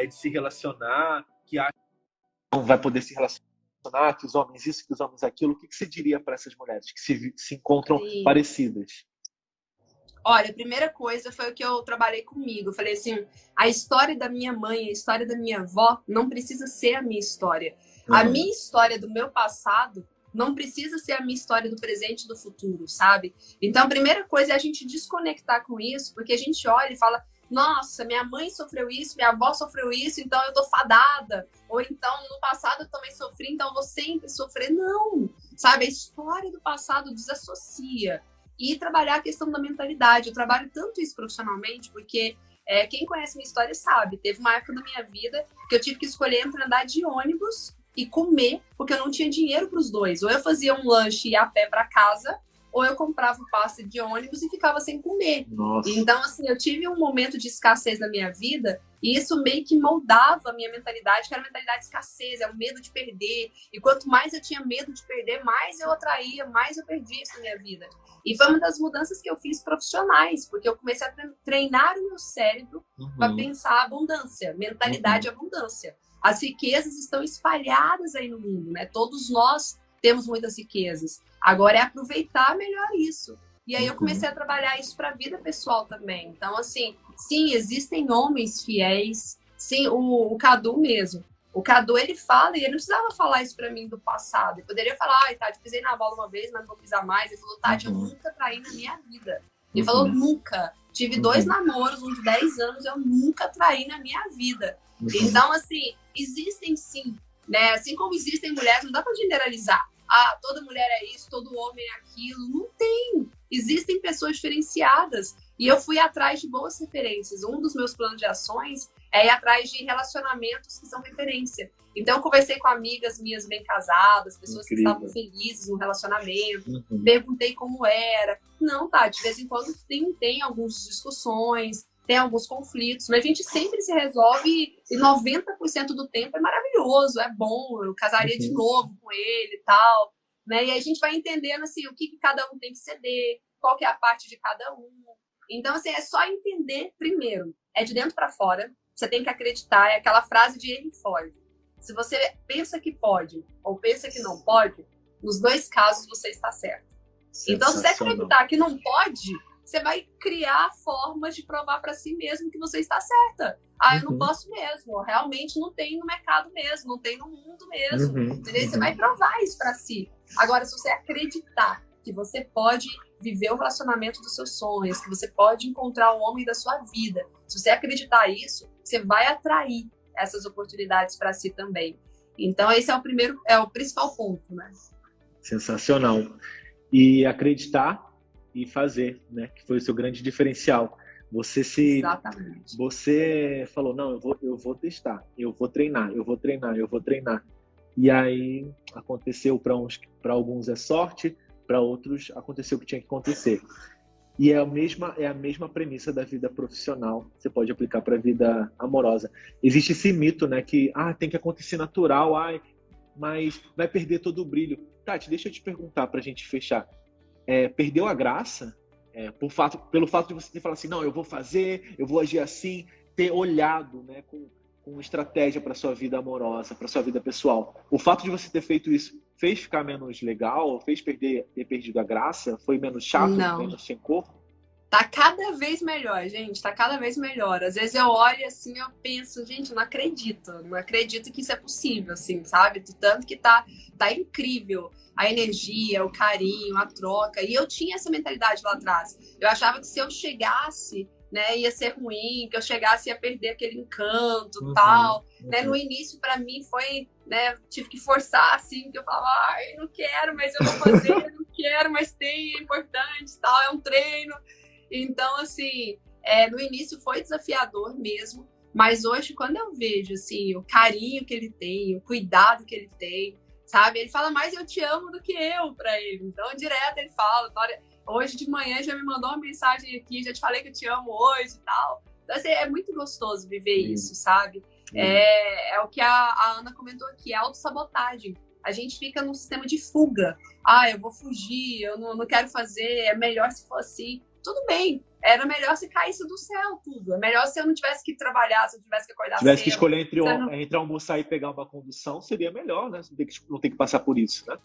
Speaker 2: de se relacionar, que acham que não vai poder se relacionar mencionar que os homens isso, que os homens aquilo, o que você diria para essas mulheres que se encontram
Speaker 3: Sim.
Speaker 2: parecidas?
Speaker 3: Olha, a primeira coisa foi o que eu trabalhei comigo. Eu falei assim, a história da minha mãe, a história da minha avó não precisa ser a minha história. A minha história do meu passado não precisa ser a minha história do presente e do futuro, sabe? Então, a primeira coisa é a gente desconectar com isso, porque a gente olha e fala, nossa, minha mãe sofreu isso, minha avó sofreu isso, então eu tô fadada. Ou então, no passado eu também sofri, então eu vou sempre sofrer. Não, sabe? A história do passado desassocia. E trabalhar a questão da mentalidade. Eu trabalho tanto isso profissionalmente, porque quem conhece minha história sabe. Teve uma época da minha vida que eu tive que escolher entre andar de ônibus e comer, porque eu não tinha dinheiro para os dois. Ou eu fazia um lanche e ia a pé para casa, ou eu comprava o passe de ônibus e ficava sem comer.
Speaker 2: Nossa.
Speaker 3: Então, assim, eu tive um momento de escassez na minha vida e isso meio que moldava a minha mentalidade, que era a mentalidade de escassez, é o medo de perder. E quanto mais eu tinha medo de perder, mais eu atraía, mais eu perdia isso na minha vida. E foi uma das mudanças que eu fiz profissionais, porque eu comecei a treinar o meu cérebro para pensar a abundância, mentalidade de abundância. As riquezas estão espalhadas aí no mundo, né? Todos nós temos muitas riquezas. Agora é aproveitar melhor isso. E aí eu comecei a trabalhar isso para a vida pessoal também. Então, assim, sim, existem homens fiéis. Sim, o Cadu mesmo. O Cadu, ele fala, e ele não precisava falar isso pra mim do passado. Ele poderia falar, ai, Tati, pisei na bola uma vez, mas não vou pisar mais. Ele falou, Tati, eu nunca traí na minha vida. Ele falou, nunca. Tive 2 namoros, uns 10 anos, eu nunca traí na minha vida. Então, assim, existem sim, né? Assim como existem mulheres, não dá pra generalizar. Ah, toda mulher é isso, todo homem é aquilo. Não tem. Existem pessoas diferenciadas. E eu fui atrás de boas referências. Um dos meus planos de ações é ir atrás de relacionamentos que são referência. Então, eu conversei com amigas minhas bem casadas, pessoas que estavam felizes no relacionamento, perguntei como era. Não, tá, de vez em quando tem algumas discussões, tem alguns conflitos, mas a gente sempre se resolve e 90% do tempo é maravilhoso, é bom, eu casaria de novo com ele e tal, né? E aí a gente vai entendendo, assim, o que cada um tem que ceder, qual que é a parte de cada um. Então, assim, é só entender primeiro, é de dentro para fora, você tem que acreditar, é aquela frase de Henry Ford. Se você pensa que pode ou pensa que não pode, nos 2 casos você está certo. Então, se você acreditar que não pode, você vai criar formas de provar para si mesmo que você está certa. Ah, eu não posso mesmo, realmente não tem no mercado mesmo, não tem no mundo mesmo. Entendeu? Você vai provar isso para si. Agora, se você acreditar que você pode viver o relacionamento dos seus sonhos, que você pode encontrar o homem da sua vida, se você acreditar isso, você vai atrair essas oportunidades para si também. Então, esse é o principal ponto, né?
Speaker 2: Sensacional. E acreditar e fazer, né? Que foi o seu grande diferencial.
Speaker 3: Exatamente.
Speaker 2: Você falou, não, eu vou testar, eu vou treinar. E aí aconteceu para alguns é sorte, para outros aconteceu o que tinha que acontecer. E é a mesma premissa da vida profissional. Você pode aplicar para a vida amorosa. Existe esse mito, né? Que tem que acontecer natural, mas vai perder todo o brilho. Tati, deixa eu te perguntar para a gente fechar. Perdeu a graça pelo fato de você ter falado assim, não, eu vou fazer, eu vou agir assim, ter olhado, né, com estratégia para sua vida amorosa, para sua vida pessoal. O fato de você ter feito isso fez ficar menos legal? Fez ter perdido a graça? Foi menos chato?
Speaker 3: Não.
Speaker 2: Menos sem cor?
Speaker 3: Tá cada vez melhor, gente. Tá cada vez melhor. Às vezes eu olho assim, eu penso, gente, eu não acredito que isso é possível, assim, sabe? Tanto que tá incrível a energia, o carinho, a troca. E eu tinha essa mentalidade lá atrás. Eu achava que se eu chegasse, né, ia ser ruim, que eu chegasse ia perder aquele encanto, tal. Né? No início, para mim, foi, né, tive que forçar, assim, que eu falava, ai, não quero, mas eu vou fazer, não quero, mas tem, é importante, tal, é um treino. Então, assim, no início foi desafiador mesmo, mas hoje, quando eu vejo, assim, o carinho que ele tem, o cuidado que ele tem, sabe? Ele fala mais eu te amo do que eu pra ele. Então, direto ele fala, hoje de manhã já me mandou uma mensagem aqui, já te falei que eu te amo hoje e tal. Então, assim, é muito gostoso viver isso, sabe? É o que a Ana comentou aqui, a autossabotagem. A gente fica num sistema de fuga. Eu vou fugir, eu não quero fazer, é melhor se for assim. tudo bem. Era melhor se caísse do céu tudo. É melhor se eu não tivesse que trabalhar, se eu tivesse que acordar
Speaker 2: Se tivesse
Speaker 3: cedo.
Speaker 2: que escolher
Speaker 3: Não...
Speaker 2: entre almoçar e pegar uma condução, seria melhor, né? Não ter que passar por isso, né?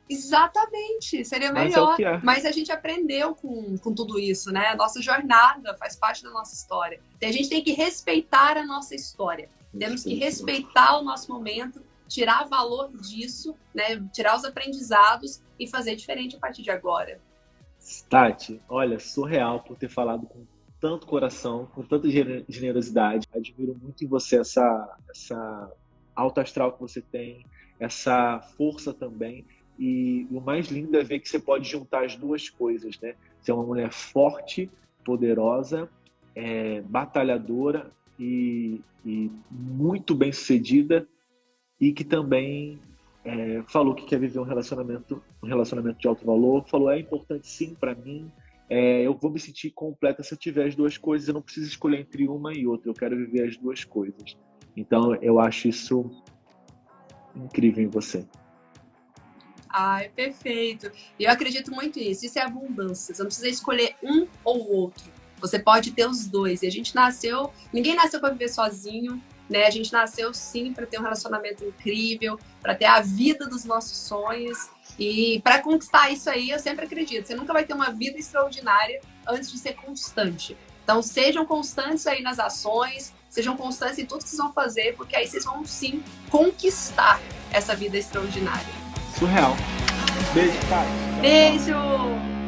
Speaker 3: Exatamente, seria
Speaker 2: Mas
Speaker 3: melhor.
Speaker 2: é o que é.
Speaker 3: Mas a gente aprendeu com tudo isso, né? A nossa jornada faz parte da nossa história. E a gente tem que respeitar a nossa história. Temos que respeitar o nosso momento, tirar valor disso, né? Tirar os aprendizados e fazer diferente a partir de agora.
Speaker 2: Tati, olha, surreal por ter falado com tanto coração, com tanta generosidade. Admiro muito em você essa alta astral que você tem, essa força também. E o mais lindo é ver que você pode juntar as duas coisas, né? Você é uma mulher forte, poderosa, batalhadora e muito bem-sucedida, e que também falou que quer viver um relacionamento de alto valor. Falou, é importante sim para mim, eu vou me sentir completa se eu tiver as duas coisas, eu não preciso escolher entre uma e outra, eu quero viver as duas coisas. Então eu acho isso incrível em você.
Speaker 3: Ai, perfeito. E eu acredito muito nisso. Isso é abundância. Você não precisa escolher um ou outro. Você pode ter os dois. E a gente nasceu... Ninguém nasceu para viver sozinho, né? A gente nasceu, sim, para ter um relacionamento incrível, para ter a vida dos nossos sonhos. E para conquistar isso aí, eu sempre acredito. Você nunca vai ter uma vida extraordinária antes de ser constante. Então, sejam constantes aí nas ações, sejam constantes em tudo que vocês vão fazer, porque aí vocês vão, sim, conquistar essa vida extraordinária.
Speaker 2: Surreal. Beijo, Tati.
Speaker 3: Beijo!